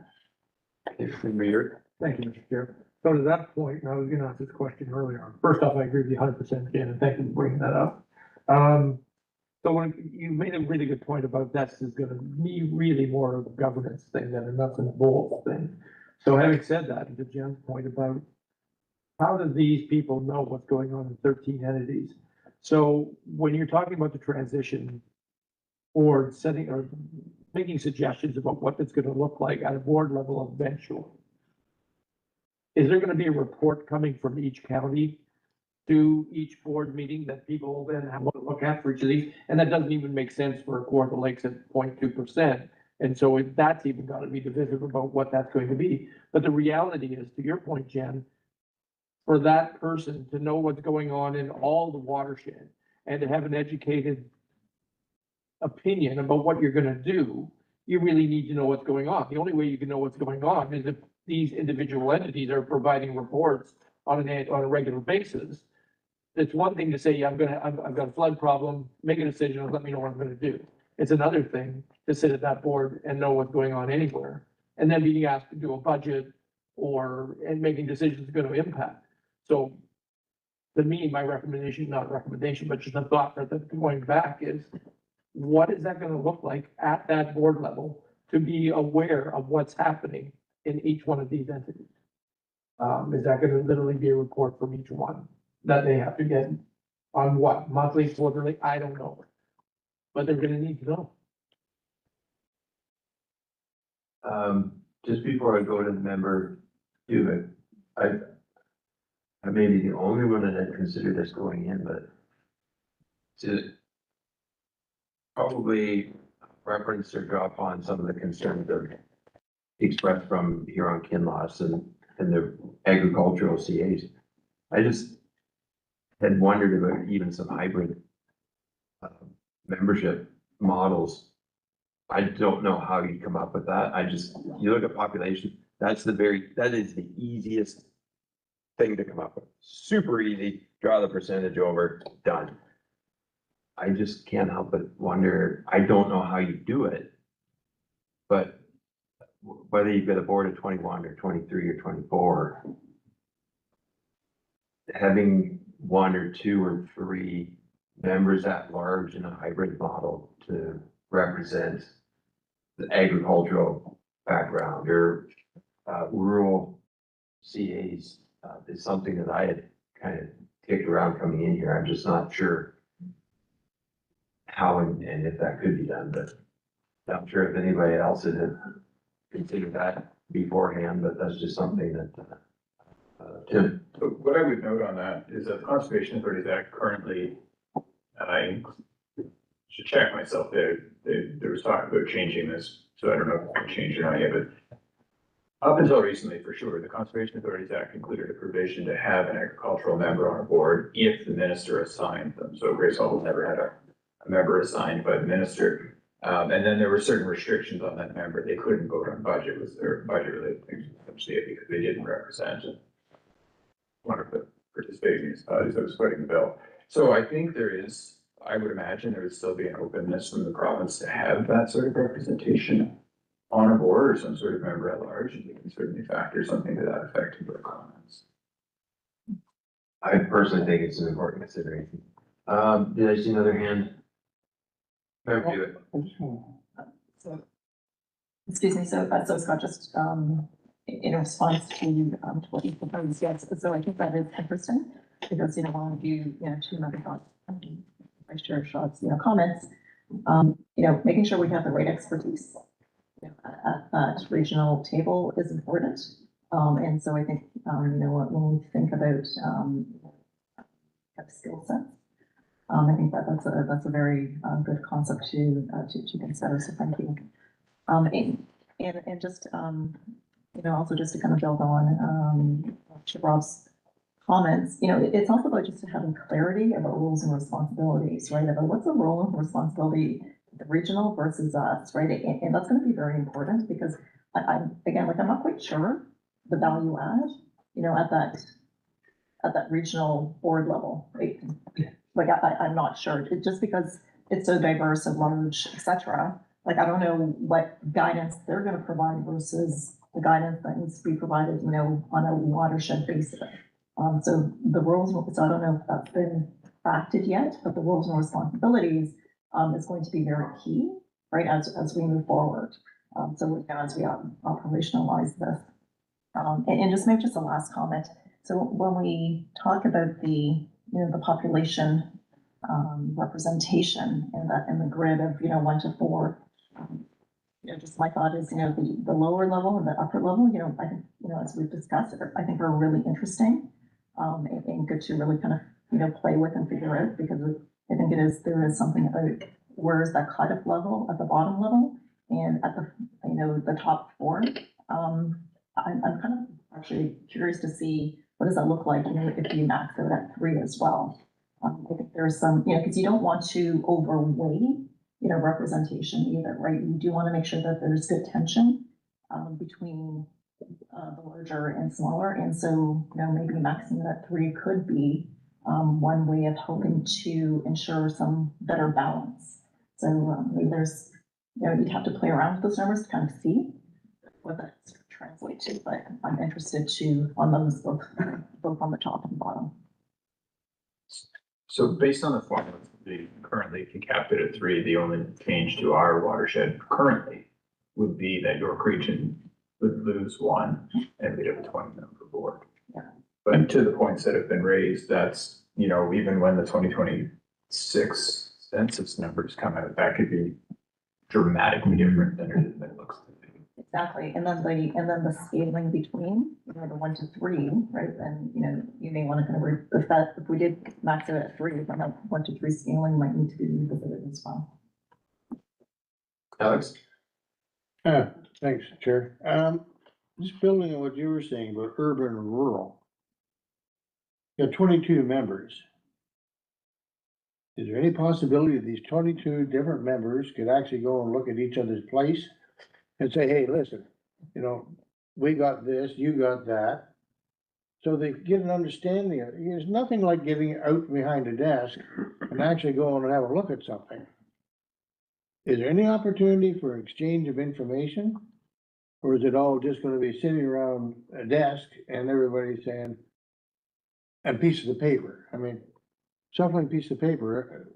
Speaker 5: Thank you, Mr. Chair. So to that point, and I was gonna ask this question earlier. First off, I agree with you 100%, Ken, and thank you for bringing that up. So when you made a really good point about this is gonna be really more of a governance thing than a nuts and bolts thing. So having said that, and to Jen's point about how do these people know what's going on in 13 entities? So when you're talking about the transition or setting or making suggestions about what it's gonna look like at a board level eventually, is there gonna be a report coming from each county to each board meeting that people will then have to look at for each of these? And that doesn't even make sense for Kawartha Lakes at 0.2%. And so that's even gotta be divisive about what that's going to be. But the reality is, to your point, Jen, for that person to know what's going on in all the watershed and to have an educated opinion about what you're gonna do, you really need to know what's going on. The only way you can know what's going on is if these individual entities are providing reports on a regular basis. It's one thing to say, yeah, I've got a flood problem, make a decision, and let me know what I'm gonna do. It's another thing to sit at that board and know what's going on anywhere, and then being asked to do a budget and making decisions going to impact. So to me, my recommendation, not recommendation, but just a thought for the going back is, what is that gonna look like at that board level to be aware of what's happening in each one of these entities? Is that gonna literally be a report from each one that they have to get on what, monthly, quarterly? I don't know. But they're gonna need to know.
Speaker 1: Just before I go to the member, do it, I may be the only one that had considered this going in, but to probably reference or drop on some of the concerns that are expressed from here on Kinloss and the agricultural CAs. I just had wondered about even some hybrid membership models. I don't know how you come up with that. You look at population, that is the easiest thing to come up with. Super easy, draw the percentage over, done. I just can't help but wonder, I don't know how you do it. But whether you've got a board of 21 or 23 or 24, having one or two or three members at large in a hybrid model to represent the agricultural background or rural CAs is something that I had kind of kicked around coming in here. I'm just not sure how and if that could be done, but I'm sure if anybody else had considered that beforehand, but that's just something that Tim.
Speaker 3: So what I would note on that is that the Conservation Authorities Act currently, and I should check myself, there was talk about changing this, so I don't know if it's changed or not yet, but up until recently, for sure, the Conservation Authorities Act included a provision to have an agricultural member on a board if the minister assigned them. So Grace Hall never had a member assigned by the minister. And then there were certain restrictions on that member. They couldn't vote on budget, was their budget related things because they didn't represent one of the participating municipalities that was fighting the bill. So I think I would imagine there would still be an openness from the province to have that sort of representation on a board or some sort of member at large, and we can certainly factor something to that effect into our comments.
Speaker 1: I personally think it's an important consideration. Did I see another hand? Member, do it.
Speaker 6: So, excuse me, so Scott, just, in response to what you proposed, yes, so I think that is interesting, because, while you, two member thoughts, Vice Chair Shaw's, comments, making sure we have the right expertise, at that regional table is important. And so I think, when we think about, skill sets, I think that's a very good concept to consider, so thank you. And just, also just to kind of build on, Rob's comments, it's also about just having clarity about roles and responsibilities, right? About what's the role and responsibility of the regional versus us, right? And that's gonna be very important because I'm not quite sure the value add, at that regional board level, right? Like, I'm not sure, just because it's so diverse and large, et cetera. Like, I don't know what guidance they're gonna provide versus the guidance that needs to be provided, on a watershed basis. So the roles, so I don't know if that's been factored yet, but the roles and responsibilities, is going to be very key, right, as we move forward. So as we operationalize this. And just maybe just a last comment. So when we talk about the population representation in the grid of 1 to 4, just my thought is the lower level and the upper level, I think as we've discussed, I think are really interesting, and good to really kind of play with and figure out, because I think there is something about where is that cutoff level at the bottom level, And at the, you know, the top four, I'm kind of actually curious to see what does that look like, you know, if you max it at 3 as well. I think there's some, you know, because you don't want to overweight, you know, representation either, right? You do want to make sure that there's good tension between the larger and smaller. And so, you know, maybe maxing it at 3 could be one way of hoping to ensure some better balance. So maybe there's, you know, you'd have to play around with those numbers to kind of see what that translates to, but I'm interested to, on those both on the top and bottom.
Speaker 3: So based on the formula, currently, if you capped it at 3, the only change to our watershed currently would be that York Region would lose 1 and we'd have a 20-member board.
Speaker 6: Yeah.
Speaker 3: But to the points that have been raised, that's, you know, even when the 2026 census numbers come out, that could be dramatically different than it looks to be.
Speaker 6: Exactly, and then the scaling between, you know, the 1 to 3, right? And, you know, you may want to kind of, if we did max it at 3, then that 1 to 3 scaling might need to be revisited as well.
Speaker 1: Alex?
Speaker 4: Thanks, Chair. Just building on what you were saying about urban and rural. You have 22 members. Is there any possibility that these 22 different members could actually go and look at each other's place and say, hey, listen, you know, we got this, you got that. So they get an understanding of, there's nothing like getting out behind a desk and actually going and have a look at something. Is there any opportunity for exchange of information? Or is it all just gonna be sitting around a desk and everybody saying, a piece of paper? I mean, shuffling piece of paper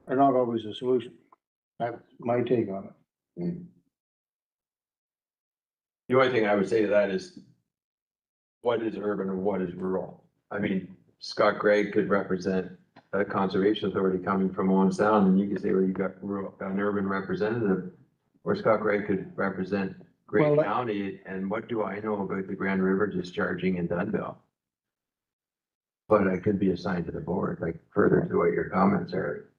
Speaker 4: are not always a solution. That's my take on it.
Speaker 1: The only thing I would say to that is, what is urban and what is rural? I mean, Scott Gregg could represent a conservation authority coming from Owen Sound, and you could say, well, you got an urban representative, or Scott Gregg could represent Grey
Speaker 4: Well,
Speaker 1: County, and what do I know about the Grand River discharging in Dunville? But I could be assigned to the board, like further to what your comments are.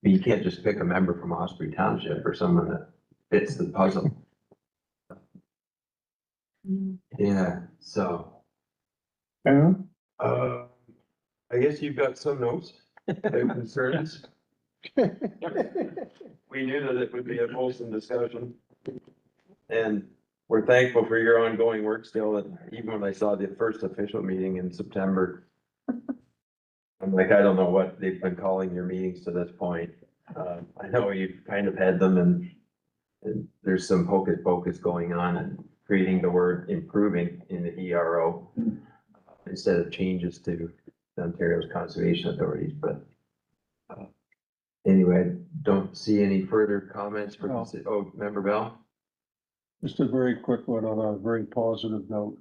Speaker 1: You can't just pick a member from Osprey Township or someone that fits the puzzle. Yeah, so,
Speaker 4: Yeah.
Speaker 1: I guess you've got some notes, and concerns. We knew that it would be a wholesome discussion. And we're thankful for your ongoing work still, and even when I saw the first official meeting in September, I'm like, I don't know what they've been calling your meetings to this point. I know you've kind of had them and there's some hocus pocus going on and creating the word improving in the ERO instead of changes to Ontario's conservation authorities, but anyway, don't see any further comments from,
Speaker 8: No.
Speaker 1: Member Bell?
Speaker 8: Just a very quick one on a very positive note.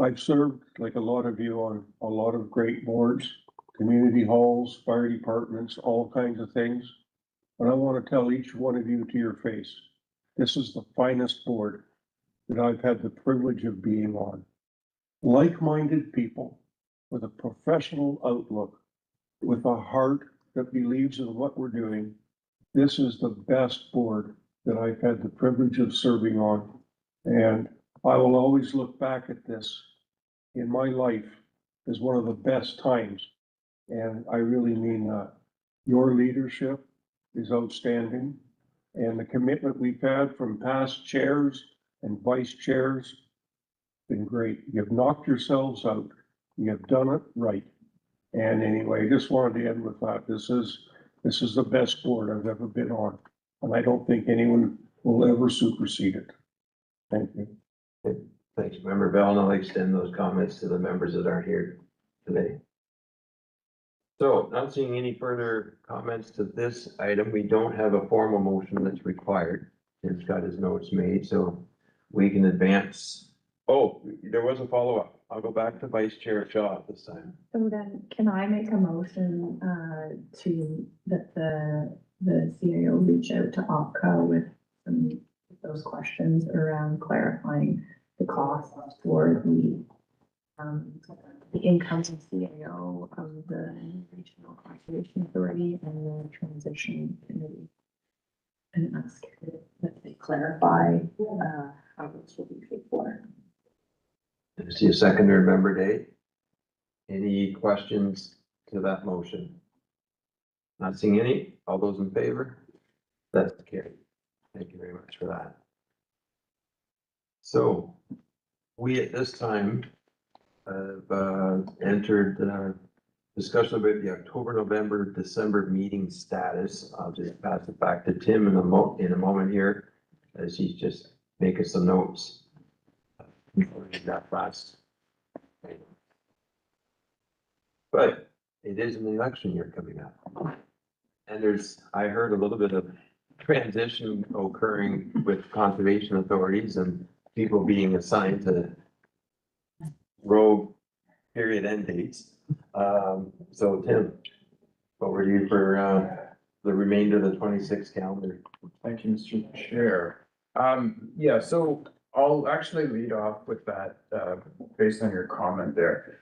Speaker 8: I've served, like a lot of you, on a lot of great boards, community halls, fire departments, all kinds of things. And I want to tell each one of you to your face, this is the finest board that I've had the privilege of being on. Like-minded people with a professional outlook, with a heart that believes in what we're doing. This is the best board that I've had the privilege of serving on. And I will always look back at this in my life as one of the best times. And I really mean that. Your leadership is outstanding. And the commitment we've had from past chairs and vice chairs been great. You've knocked yourselves out. You have done it right. And anyway, just wanted to end with that. This is the best board I've ever been on. And I don't think anyone will ever supersede it. Thank you.
Speaker 1: Thanks, Member Bell, and I'll extend those comments to the members that aren't here today. So, not seeing any further comments to this item, we don't have a formal motion that's required. Tim's got his notes made, so we can advance. Oh, there was a follow-up. I'll go back to Vice Chair Shaw this time.
Speaker 2: So then, can I make a motion, to, that the CAO reach out to OPCO with some, those questions around clarifying the costs for the incoming CAO of the Regional Conservation Authority and the Transition Committee? and ask that they clarify, how this will be paid for.
Speaker 1: I see a seconder member date. Any questions to that motion? Not seeing any. All those in favor? That's carried. Thank you very much for that. So we at this time have entered discussion about the October, November, December meeting status. I'll just pass it back to Tim in a moment here as he's just making some notes. That fast. But it is an election year coming up. And I heard a little bit of transition occurring with conservation authorities and people being assigned to road period end dates. So Tim, over to you for the remainder of the 26 calendar.
Speaker 3: Thank you, Mr. Chair. Yeah, so I'll actually lead off with that, based on your comment there.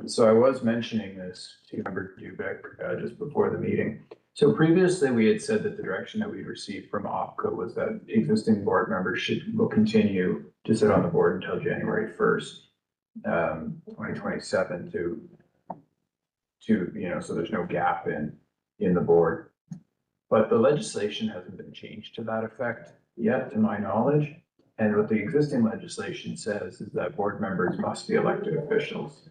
Speaker 3: So I was mentioning this to Member Dubek, just before the meeting. So previously, we had said that the direction that we'd received from OPCO was that existing board members will continue to sit on the board until January 1st, 2027 to, so there's no gap in the board. But the legislation hasn't been changed to that effect yet, to my knowledge. And what the existing legislation says is that board members must be elected officials.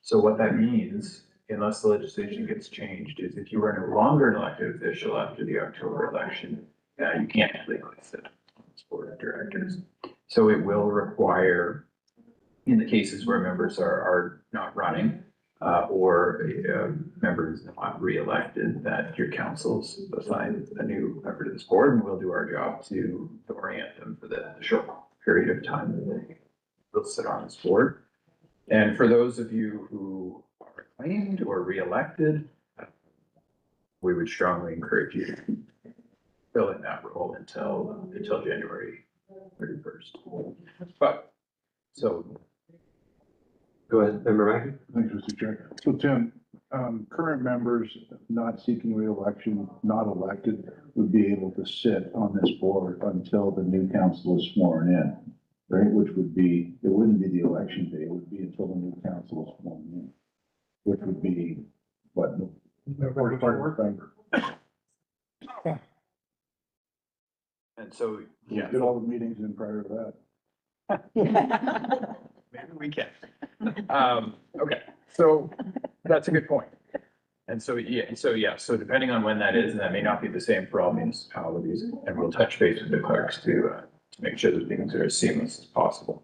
Speaker 3: So what that means, unless the legislation gets changed, is if you are no longer an elected official after the October election, you can't legally sit on this board of directors. So it will require, in the cases where members are not running, or members not re-elected, that your councils assign a new member to this board, and we'll do our job to orient them for the short period of time that they will sit on this board. And for those of you who are acclaimed or re-elected, we would strongly encourage you to fill in that role until January 31st. But, so.
Speaker 1: Go ahead, Member Mackey.
Speaker 9: Thanks, Mr. Chair. So Tim, current members not seeking re-election, not elected, would be able to sit on this board until the new council is sworn in, right? Which would be, it wouldn't be the election day, it would be until the new council is sworn in, which would be, what? November.
Speaker 3: And so, yeah.
Speaker 9: Get all the meetings in prior to that.
Speaker 3: Maybe we can. Okay, so that's a good point. And so, so depending on when that is, and that may not be the same for all municipalities, and we'll touch base with the clerks to make sure that things are as seamless as possible.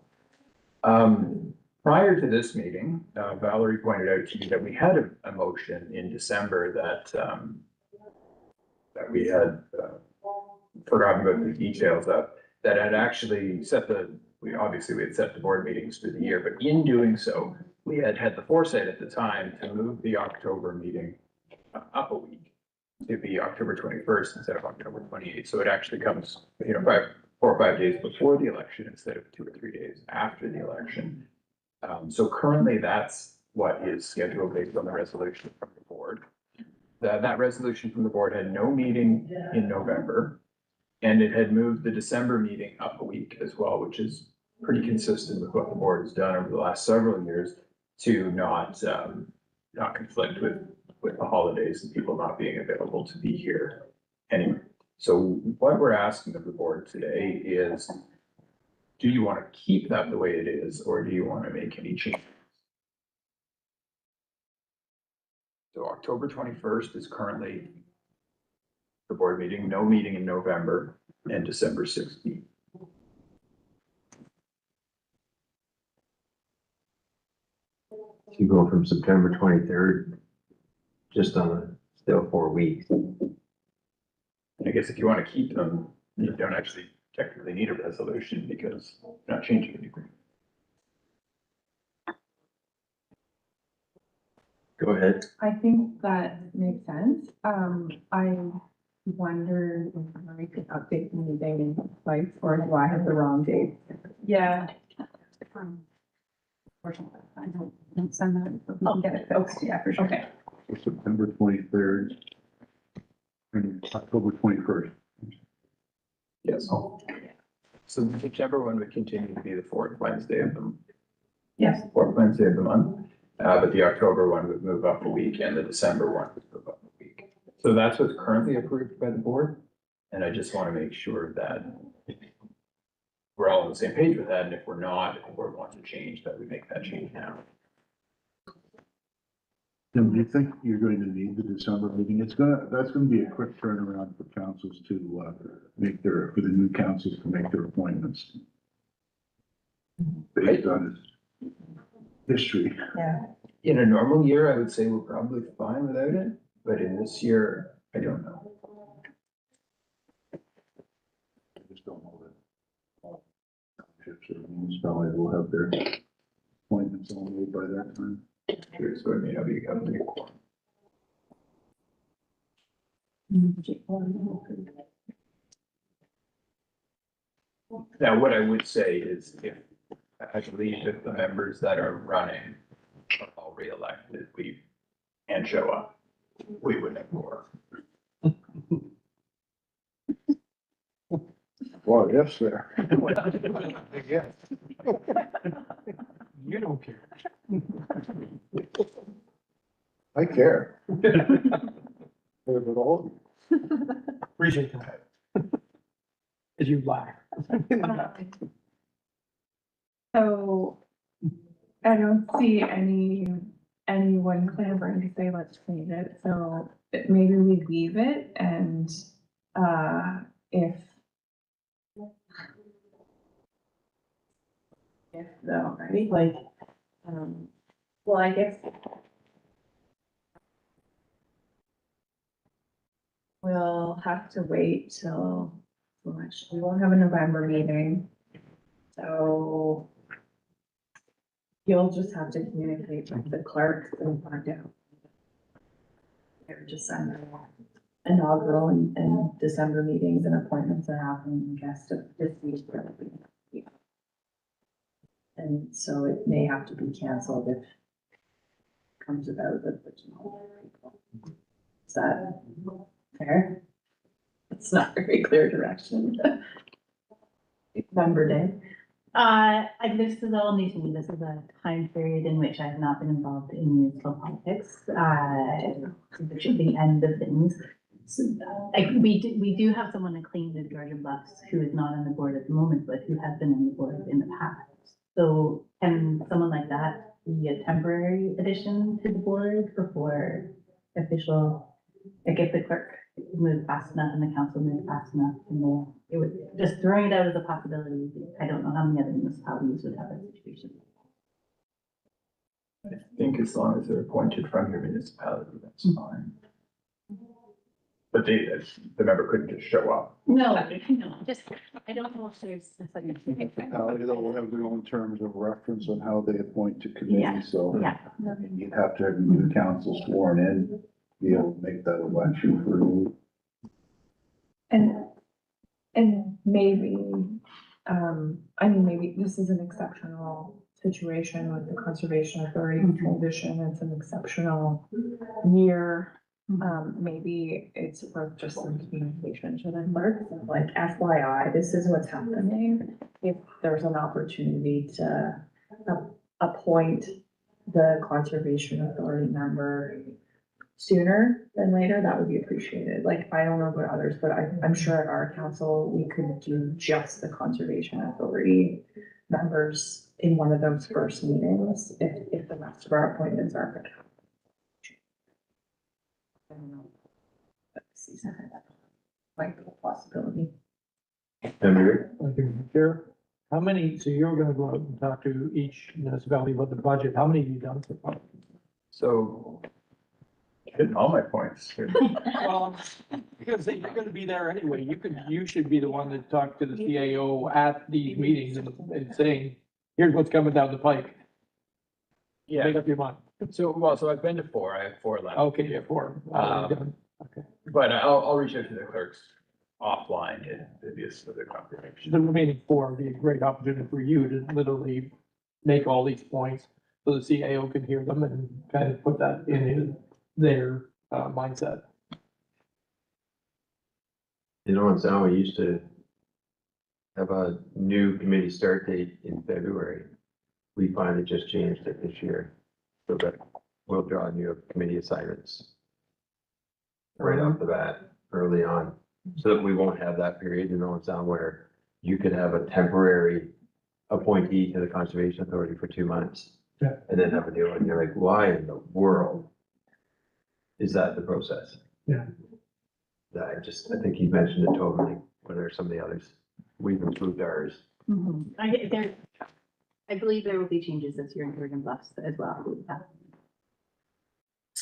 Speaker 3: Prior to this meeting, Valerie pointed out to you that we had a motion in December that we had forgotten about the details of, that had actually we had set the board meetings for the year, but in doing so, we had the foresight at the time to move the October meeting up a week to be October 21st instead of October 28th. So it actually comes, 4 or 5 days before the election instead of 2 or 3 days after the election. So currently that's what is scheduled based on the resolution from the board. That resolution from the board had no meeting in November. And it had moved the December meeting up a week as well, which is pretty consistent with what the board has done over the last several years to not conflict with the holidays and people not being available to be here anyway. So what we're asking of the board today is, do you want to keep that the way it is, or do you want to make any changes? So October 21st is currently the board meeting, no meeting in November, and December 16th.
Speaker 1: You go from September 23rd, just on still 4 weeks.
Speaker 3: And I guess if you want to keep them, you don't actually technically need a resolution because you're not changing anything.
Speaker 1: Go ahead.
Speaker 2: I think that makes sense. I wonder if we could update the meeting sites, or do I have the wrong date? Yeah. I don't send that. We can get it fixed. Yeah, for sure. Okay.
Speaker 9: September 23rd and October 21st.
Speaker 3: Yes. So the September one would continue to be the fourth Wednesday of the,
Speaker 2: Yes.
Speaker 3: fourth Wednesday of the month. But the October one would move up a week and the December one would move up a week. So that's what's currently approved by the board. And I just want to make sure that we're all on the same page with that. And if we're not, if the board wants to change, that we make that change now.
Speaker 9: Tim, do you think you're going to need the December meeting? That's gonna be a quick turnaround for councils to, for the new councils to make their appointments. Based on history.
Speaker 6: Yeah,
Speaker 3: In a normal year, I would say we're probably fine without it, but in this year, I don't know.
Speaker 9: I just don't know that all townships or municipalities will have their appointments all made by that time.
Speaker 3: Sure, so it may not be a big quorum. Now, what I would say is if, I believe if the members that are running are all reelected, and show up, we would have more.
Speaker 9: Well, yes, there.
Speaker 5: You don't care.
Speaker 9: I care. What about all of you?
Speaker 5: Appreciate that. As you laugh.
Speaker 2: So I don't see anyone clamoring to say, let's change it, so maybe we leave it and, if though, right, like, well, I guess we'll have to wait till, we won't have a November meeting. So you'll just have to communicate with the clerk and find out. They're just inaugural and December meetings and appointments are happening, I guess, to this week. And so it may have to be canceled if it comes about with original people. Is that fair? It's not very clear direction. November day.
Speaker 7: This is all new to me. This is a time period in which I have not been involved in municipal politics, which is the end of things. So, we do have someone in Cleveland, Georgia Bluffs, who is not on the board at the moment, but who has been on the board in the past. So can someone like that be a temporary addition to the board before official, like if the clerk moved fast enough and the council moved fast enough, and it would, just throwing it out as a possibility. I don't know how many other municipalities would have that situation.
Speaker 3: I think as long as they're appointed from your municipality, that's fine. But the member couldn't just show up.
Speaker 7: No, just, I don't know if there's.
Speaker 9: They'll have their own terms of reference on how they appoint to
Speaker 7: Yeah.
Speaker 9: committees, so.
Speaker 7: Yeah.
Speaker 9: You'd have to have your new council sworn in, to be able to make that election for you.
Speaker 2: And maybe, I mean, maybe this is an exceptional situation with the Conservation Authority transition. It's an exceptional year. Maybe it's worth just some communication to the clerks, like FYI, this is what's happening. If there's an opportunity to appoint the Conservation Authority member sooner than later, that would be appreciated. Like, I don't know about others, but I'm sure at our council, we could do just the Conservation Authority members in one of those first meetings, if the rest of our appointments aren't. I don't know. But season, that might be a possibility.
Speaker 5: Chair, how many, so you're gonna go out and talk to each municipality about the budget. How many have you done so far?
Speaker 3: So, hitting all my points.
Speaker 5: Well, because you're gonna be there anyway, you should be the one to talk to the CAO at these meetings and saying, here's what's coming down the pike.
Speaker 3: Yeah,
Speaker 5: Make up your mind.
Speaker 3: so I've been to four, I have four left.
Speaker 5: Okay, yeah, four. Okay.
Speaker 3: But I'll reach out to the clerks offline if this for the confirmation.
Speaker 5: The remaining four would be a great opportunity for you to literally make all these points so the CAO can hear them and kind of put that in their mindset.
Speaker 1: You know, in Sauble, we used to have a new committee start date in February. We finally just changed it this year, so that we'll draw new committee assignments right off the bat, early on, so that we won't have that period, you know, it's on where you could have a temporary appointee to the Conservation Authority for 2 months.
Speaker 5: Yeah.
Speaker 1: And then have a new one, you're like, why in the world is that the process?
Speaker 5: Yeah.
Speaker 1: I think you mentioned it totally, what are some of the others? We've improved ours.
Speaker 7: I believe there will be changes this year in Oregon Bluffs as well.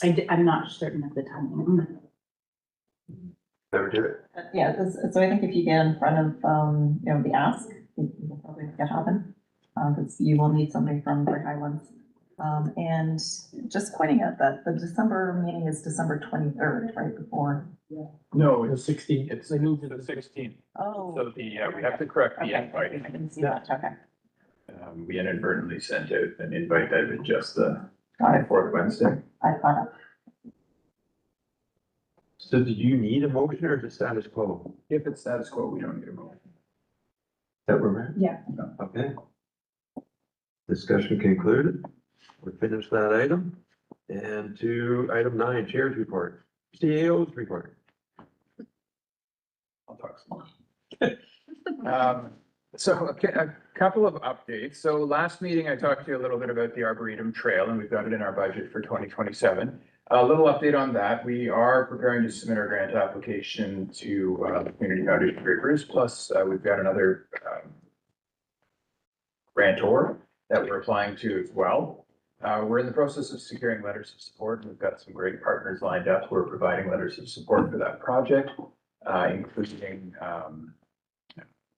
Speaker 7: I'm not certain of the timing.
Speaker 1: Never do it.
Speaker 6: Yeah, so I think if you get in front of, you know, the ask, you will probably make it happen. Because you will need somebody from the high ones. And just pointing out that the December meeting is December 23rd, right before.
Speaker 3: No,
Speaker 5: The
Speaker 3: it's,
Speaker 5: 16th.
Speaker 3: it's
Speaker 5: They moved it
Speaker 3: the
Speaker 5: to
Speaker 3: 16th.
Speaker 6: Oh.
Speaker 3: So we have to correct the
Speaker 6: Okay,
Speaker 3: invite.
Speaker 6: I didn't see that, okay.
Speaker 3: We inadvertently sent out an invite that was just the
Speaker 6: Got it.
Speaker 3: fourth Wednesday.
Speaker 6: I caught up.
Speaker 1: So do you need a motion or is it status quo?
Speaker 3: If it's status quo, we don't need a motion.
Speaker 1: That we're at?
Speaker 2: Yeah.
Speaker 1: Okay. Discussion concluded. We finished that item. And to item 9, Chair's report, CAO's report.
Speaker 3: I'll talk some more. So a couple of updates. So last meeting, I talked to you a little bit about the Arboretum Trail, and we've got it in our budget for 2027. A little update on that. We are preparing to submit our grant application to the Community Foundation Great Bruce. Plus, we've got another grantor that we're applying to as well. We're in the process of securing letters of support, and we've got some great partners lined up who are providing letters of support for that project, including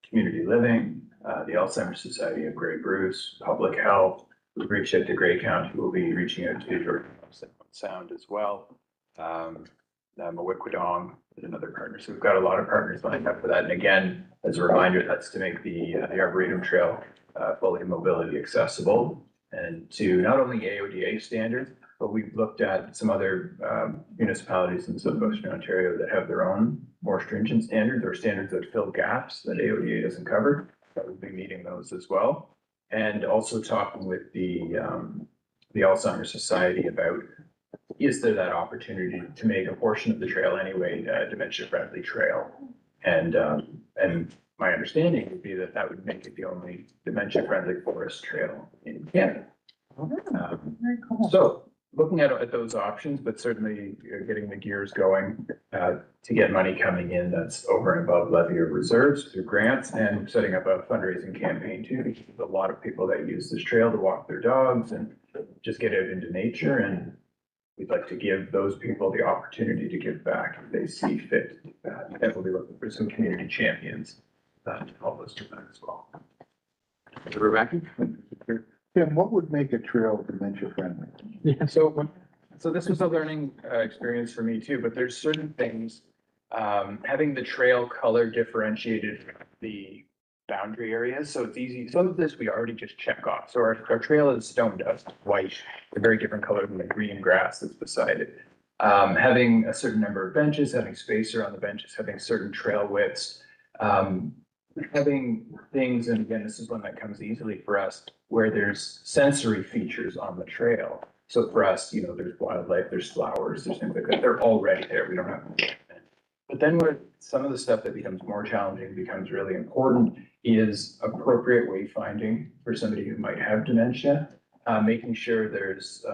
Speaker 3: Community Living, the Alzheimer's Society of Grey Bruce, Public Health. We've reached out to Grey County, who will be reaching out to Jordan Sound as well. Mawikwadong is another partner. So we've got a lot of partners lined up for that. And again, as a reminder, that's to make the Arboretum Trail fully mobility accessible and to not only AODA standards, but we've looked at some other municipalities in southwestern Ontario that have their own more stringent standards or standards that fill gaps that AODA doesn't cover. That we'll be meeting those as well. And also talking with the Alzheimer's Society about, is there that opportunity to make a portion of the trail anyway, a dementia-friendly trail? And my understanding would be that that would make it the only dementia-friendly forest trail in Canada.
Speaker 6: Very cool.
Speaker 3: So looking at those options, but certainly getting the gears going to get money coming in that's over and above levy or reserves through grants and setting up a fundraising campaign too, because there's a lot of people that use this trail to walk their dogs and just get out into nature. And we'd like to give those people the opportunity to give back if they see fit. And we'll be looking for some community champions to help us do that as well.
Speaker 1: Rebecca?
Speaker 9: Tim, what would make a trail dementia friendly?
Speaker 3: So this was a learning experience for me too, but there's certain things, having the trail color differentiated from the boundary areas, so it's easy. Some of this we already just check off. So our trail is stone dust, white, a very different color than the green grass that's beside it. Having a certain number of benches, having space around the benches, having certain trail widths, having things, and again, this is one that comes easily for us, where there's sensory features on the trail. So for us, you know, there's wildlife, there's flowers, there's things like that. They're already there. We don't have to. But then where some of the stuff that becomes more challenging becomes really important is appropriate wayfinding for somebody who might have dementia, making sure there's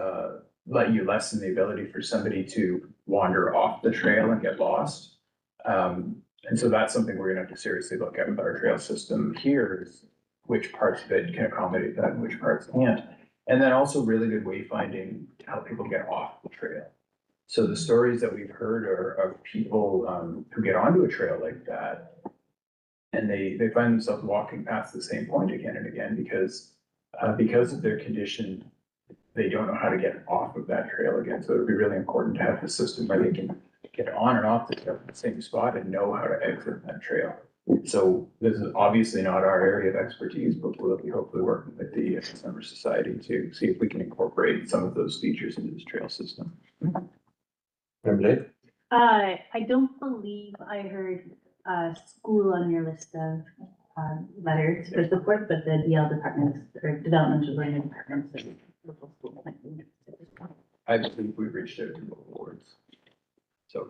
Speaker 3: you lessen the ability for somebody to wander off the trail and get lost. And so that's something we're gonna have to seriously look at with our trail system here, is which parts of it can accommodate that and which parts can't. And then also really good wayfinding to help people get off the trail. So the stories that we've heard are of people who get onto a trail like that, and they find themselves walking past the same point again and again because of their condition, they don't know how to get off of that trail again. So it'd be really important to have the system where they can get on and off the trail at the same spot and know how to exit that trail. So this is obviously not our area of expertise, but we'll be hopefully working with the Alzheimer's Society to see if we can incorporate some of those features into this trail system.
Speaker 7: I don't believe I heard school on your list of letter for support, but the DL departments or development learning departments. Of local school might be interested as well.
Speaker 3: I believe we reached out to both boards. So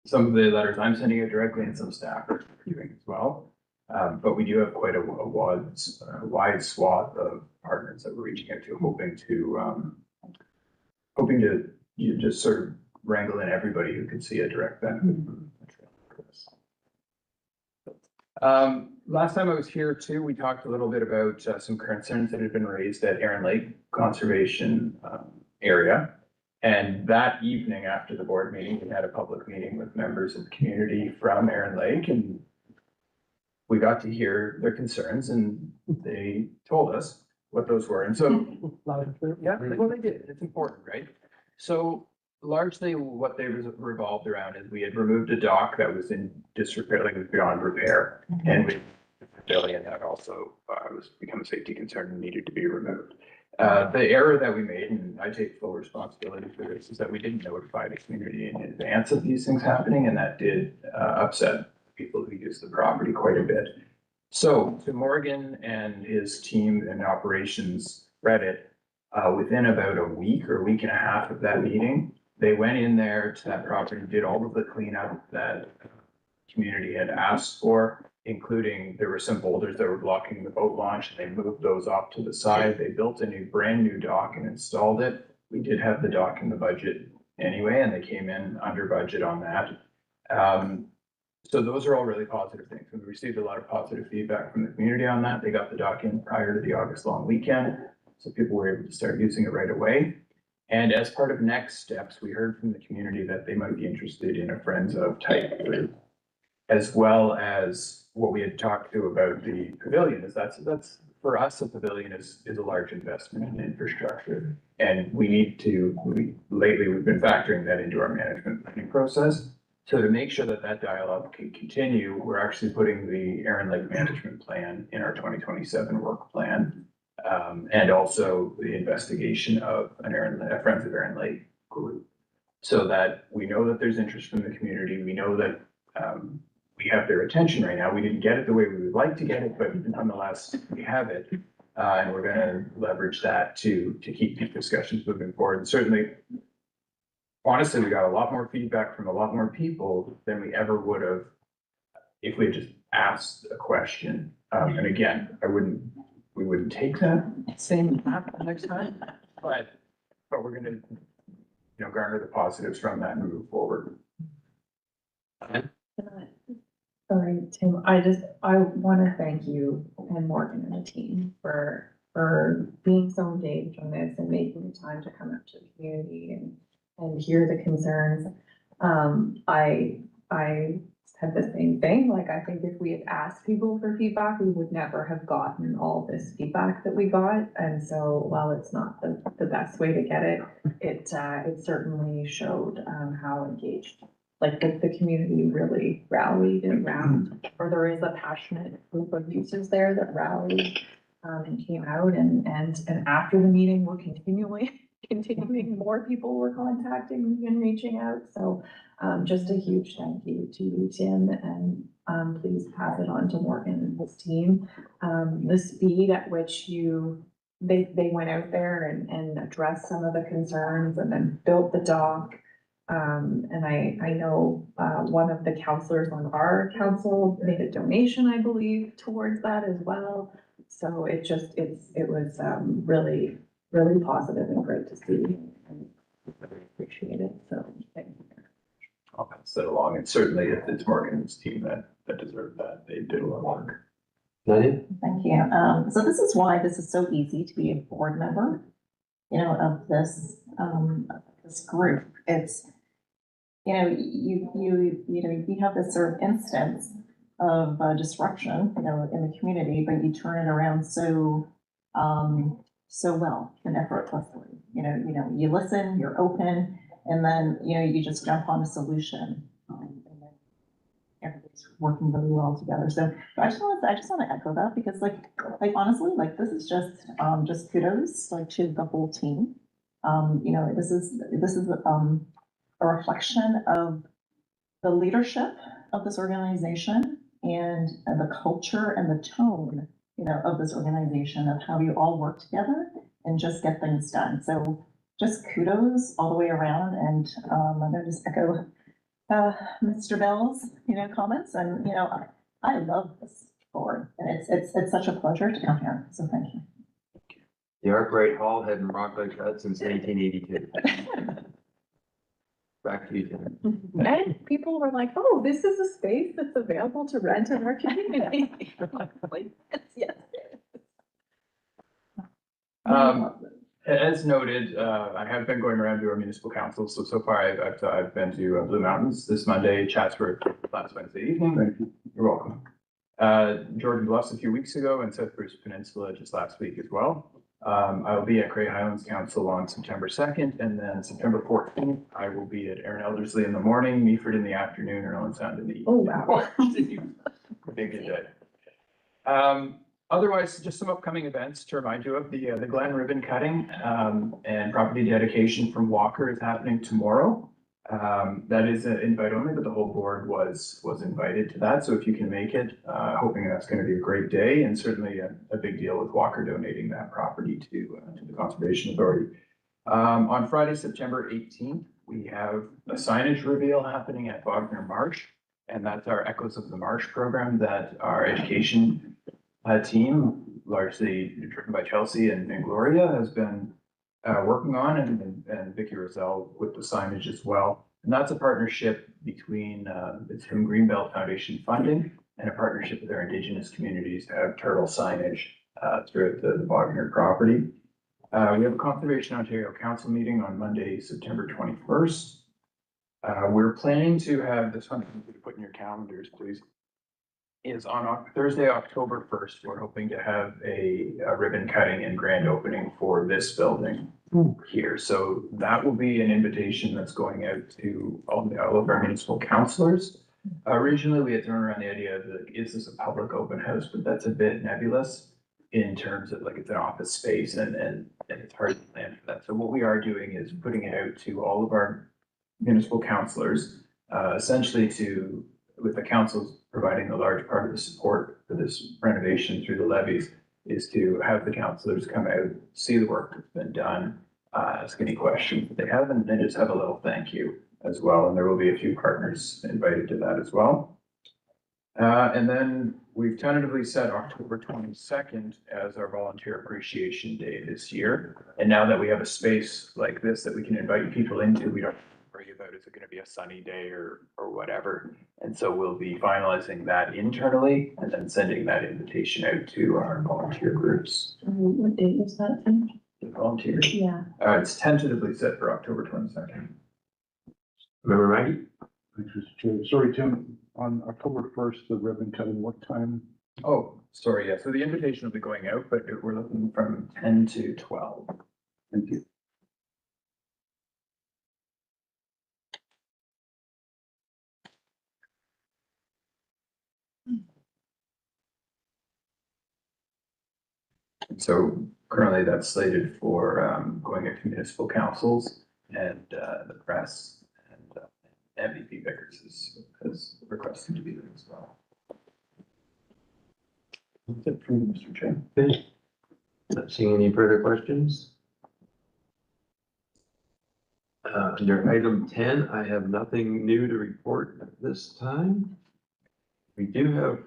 Speaker 3: some of the letters I'm sending out directly and some staff are reviewing as well. But we do have quite a wide swath of partners that we're reaching out to, hoping to just sort of wrangle in everybody who could see a direct benefit from the trail for this. Last time I was here too, we talked a little bit about some concerns that had been raised at Erin Lake Conservation area. And that evening after the board meeting, we had a public meeting with members of the community from Erin Lake, and we got to hear their concerns, and they told us what those were. And so, yeah, well, they did. It's important, right? So largely what they revolved around is we had removed a dock that was in disrepair, like it was beyond repair. And we, the pavilion that also was become a safety concern and needed to be removed. The error that we made, and I take full responsibility for this, is that we didn't notify the community in advance of these things happening, and that did upset people who use the property quite a bit. So Morgan and his team in operations read it within about a week or a week and a half of that meeting. They went in there to that property, did all of the cleanup that community had asked for, including there were some boulders that were blocking the boat launch. And they moved those off to the side. They built a brand new dock and installed it. We did have the dock in the budget anyway, and they came in under budget on that. So those are all really positive things. We received a lot of positive feedback from the community on that. They got the dock in prior to the August long weekend, so people were able to start using it right away. And as part of next steps, we heard from the community that they might be interested in a Friends of type group, as well as what we had talked to about the pavilion. Is that's for us, a pavilion is a large investment in infrastructure, and lately we've been factoring that into our management planning process. So to make sure that dialogue can continue, we're actually putting the Erin Lake management plan in our 2027 work plan. And also the investigation of a Friends of Erin Lake group. So that we know that there's interest from the community. We know that we have their attention right now. We didn't get it the way we would like to get it, but nonetheless, we have it. And we're gonna leverage that to keep these discussions moving forward. And certainly, honestly, we got a lot more feedback from a lot more people than we ever would have if we had just asked a question. And again, we wouldn't take that same path the next time, but we're gonna, garner the positives from that and move forward.
Speaker 2: Sorry, Tim, I want to thank you and Morgan and the team for being so engaged on this and making the time to come up to the community and hear the concerns. I said the same thing, like I think if we had asked people for feedback, we would never have gotten all this feedback that we got. And so while it's not the best way to get it, it certainly showed how engaged, like the community really rallied around, or there is a passionate group of users there that rallied and came out, and after the meeting, we're continuing, more people were contacting me and reaching out. So just a huge thank you to you, Tim, and please pass it on to Morgan and his team. The speed at which they went out there and addressed some of the concerns and then built the dock. And I know one of the counselors on our council made a donation, I believe, towards that as well. So it was really, really positive and great to see, and appreciate it. So thank you.
Speaker 3: I'll pass that along, and certainly it's Morgan's team that deserved that. They did a lot of work.
Speaker 1: Nadia?
Speaker 6: Thank you. So this is why this is so easy to be a board member, of this group. It's, you have this sort of instance of disruption, in the community, but you turn it around so well and effortlessly. You listen, you're open, and then, you just jump on a solution. And then everybody's working really well together. So I just want to echo that, because like honestly, like this is just kudos, like, to the whole team. This is a reflection of the leadership of this organization, and the culture and the tone, you know, of this organization, of how you all work together and just get things done. So just kudos all the way around, and I'm gonna just echo Mr. Bell's, you know, comments, and, you know, I love this board, and it's such a pleasure to come here, so thank you.
Speaker 1: The Arkwright Hall had been rocked like that since 1982. Back to you, Tim.
Speaker 2: And people were like, oh, this is a space that's available to rent in our community. Like, yes.
Speaker 3: As noted, I have been going around to our municipal councils, so far I've been to Blue Mountains this Monday, Chatsworth last Wednesday evening.
Speaker 9: Thank you.
Speaker 3: You're welcome. Jordan Bluffs a few weeks ago, and South Bruce Peninsula just last week as well. I'll be at Cray Highlands Council on September 2nd, and then September 14th, I will be at Erin Eldersley in the morning, Meaford in the afternoon, and Owen Sound in the evening.
Speaker 2: Oh, wow.
Speaker 3: Big good day. Otherwise, just some upcoming events to remind you of. The Glen ribbon cutting and property dedication from Walker is happening tomorrow. That is an invite only, but the whole board was invited to that. So if you can make it, hoping that's going to be a great day, and certainly a big deal with Walker donating that property to the Conservation Authority. On Friday, September 18th, we have a signage reveal happening at Wagner Marsh, and that's our Echoes of the Marsh program that our education team, largely driven by Chelsea and Gloria, has been working on, and Vicky Roselle with the signage as well. And that's a partnership between, it's from Greenbelt Foundation funding and a partnership with our Indigenous communities to have turtle signage throughout the Wagner property. We have a Conservation Ontario Council meeting on Monday, September 21st. We're planning to have this one, to put in your calendars, please, is on Thursday, October 1st. We're hoping to have a ribbon cutting and grand opening for this building here. So that will be an invitation that's going out to all of our municipal councilors. Originally, we had thrown around the idea of, like, is this a public open house? But that's a bit nebulous in terms of, like, it's an office space and it's hard to plan for that. So what we are doing is putting it out to all of our municipal councilors, essentially with the councils providing a large part of the support for this renovation through the levies, is to have the councilors come out, see the work that's been done, ask any questions that they have, and then just have a little thank you as well. And there will be a few partners invited to that as well. And then we've tentatively set October 22nd as our Volunteer Appreciation Day this year. And now that we have a space like this that we can invite people into, we don't worry about, is it going to be a sunny day or whatever. And so we'll be finalizing that internally and then sending that invitation out to our volunteer groups.
Speaker 7: What date is that?
Speaker 3: Volunteers.
Speaker 7: Yeah.
Speaker 3: It's tentatively set for October 22nd.
Speaker 1: Remember, Maggie?
Speaker 9: Thanks, Mr. Chair. Sorry, Tim, on October 1st, the ribbon cutting, what time?
Speaker 3: Oh, sorry. Yeah. So the invitation will be going out, but we're looking from 10 to 12.
Speaker 9: Thank you.
Speaker 3: So currently that's slated for going into municipal councils and the press, and MVP Vickers is requesting to be there as well. That's it from you, Mr. Chair.
Speaker 1: Okay. Not seeing any further questions. Under item 10, I have nothing new to report at this time. We do have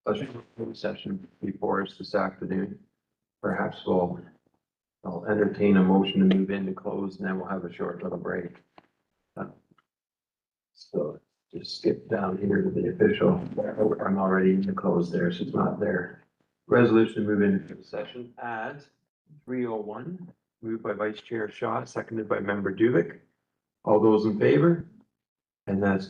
Speaker 1: a short session before us this afternoon. Perhaps I'll entertain a motion to move into close, and then we'll have a short little break. So just skip down here to the official. I'm already in the close there, so it's not there. Resolution to move into the session at 3:01, moved by Vice Chair Shaw, seconded by Member Duvik. All those in favor? And that's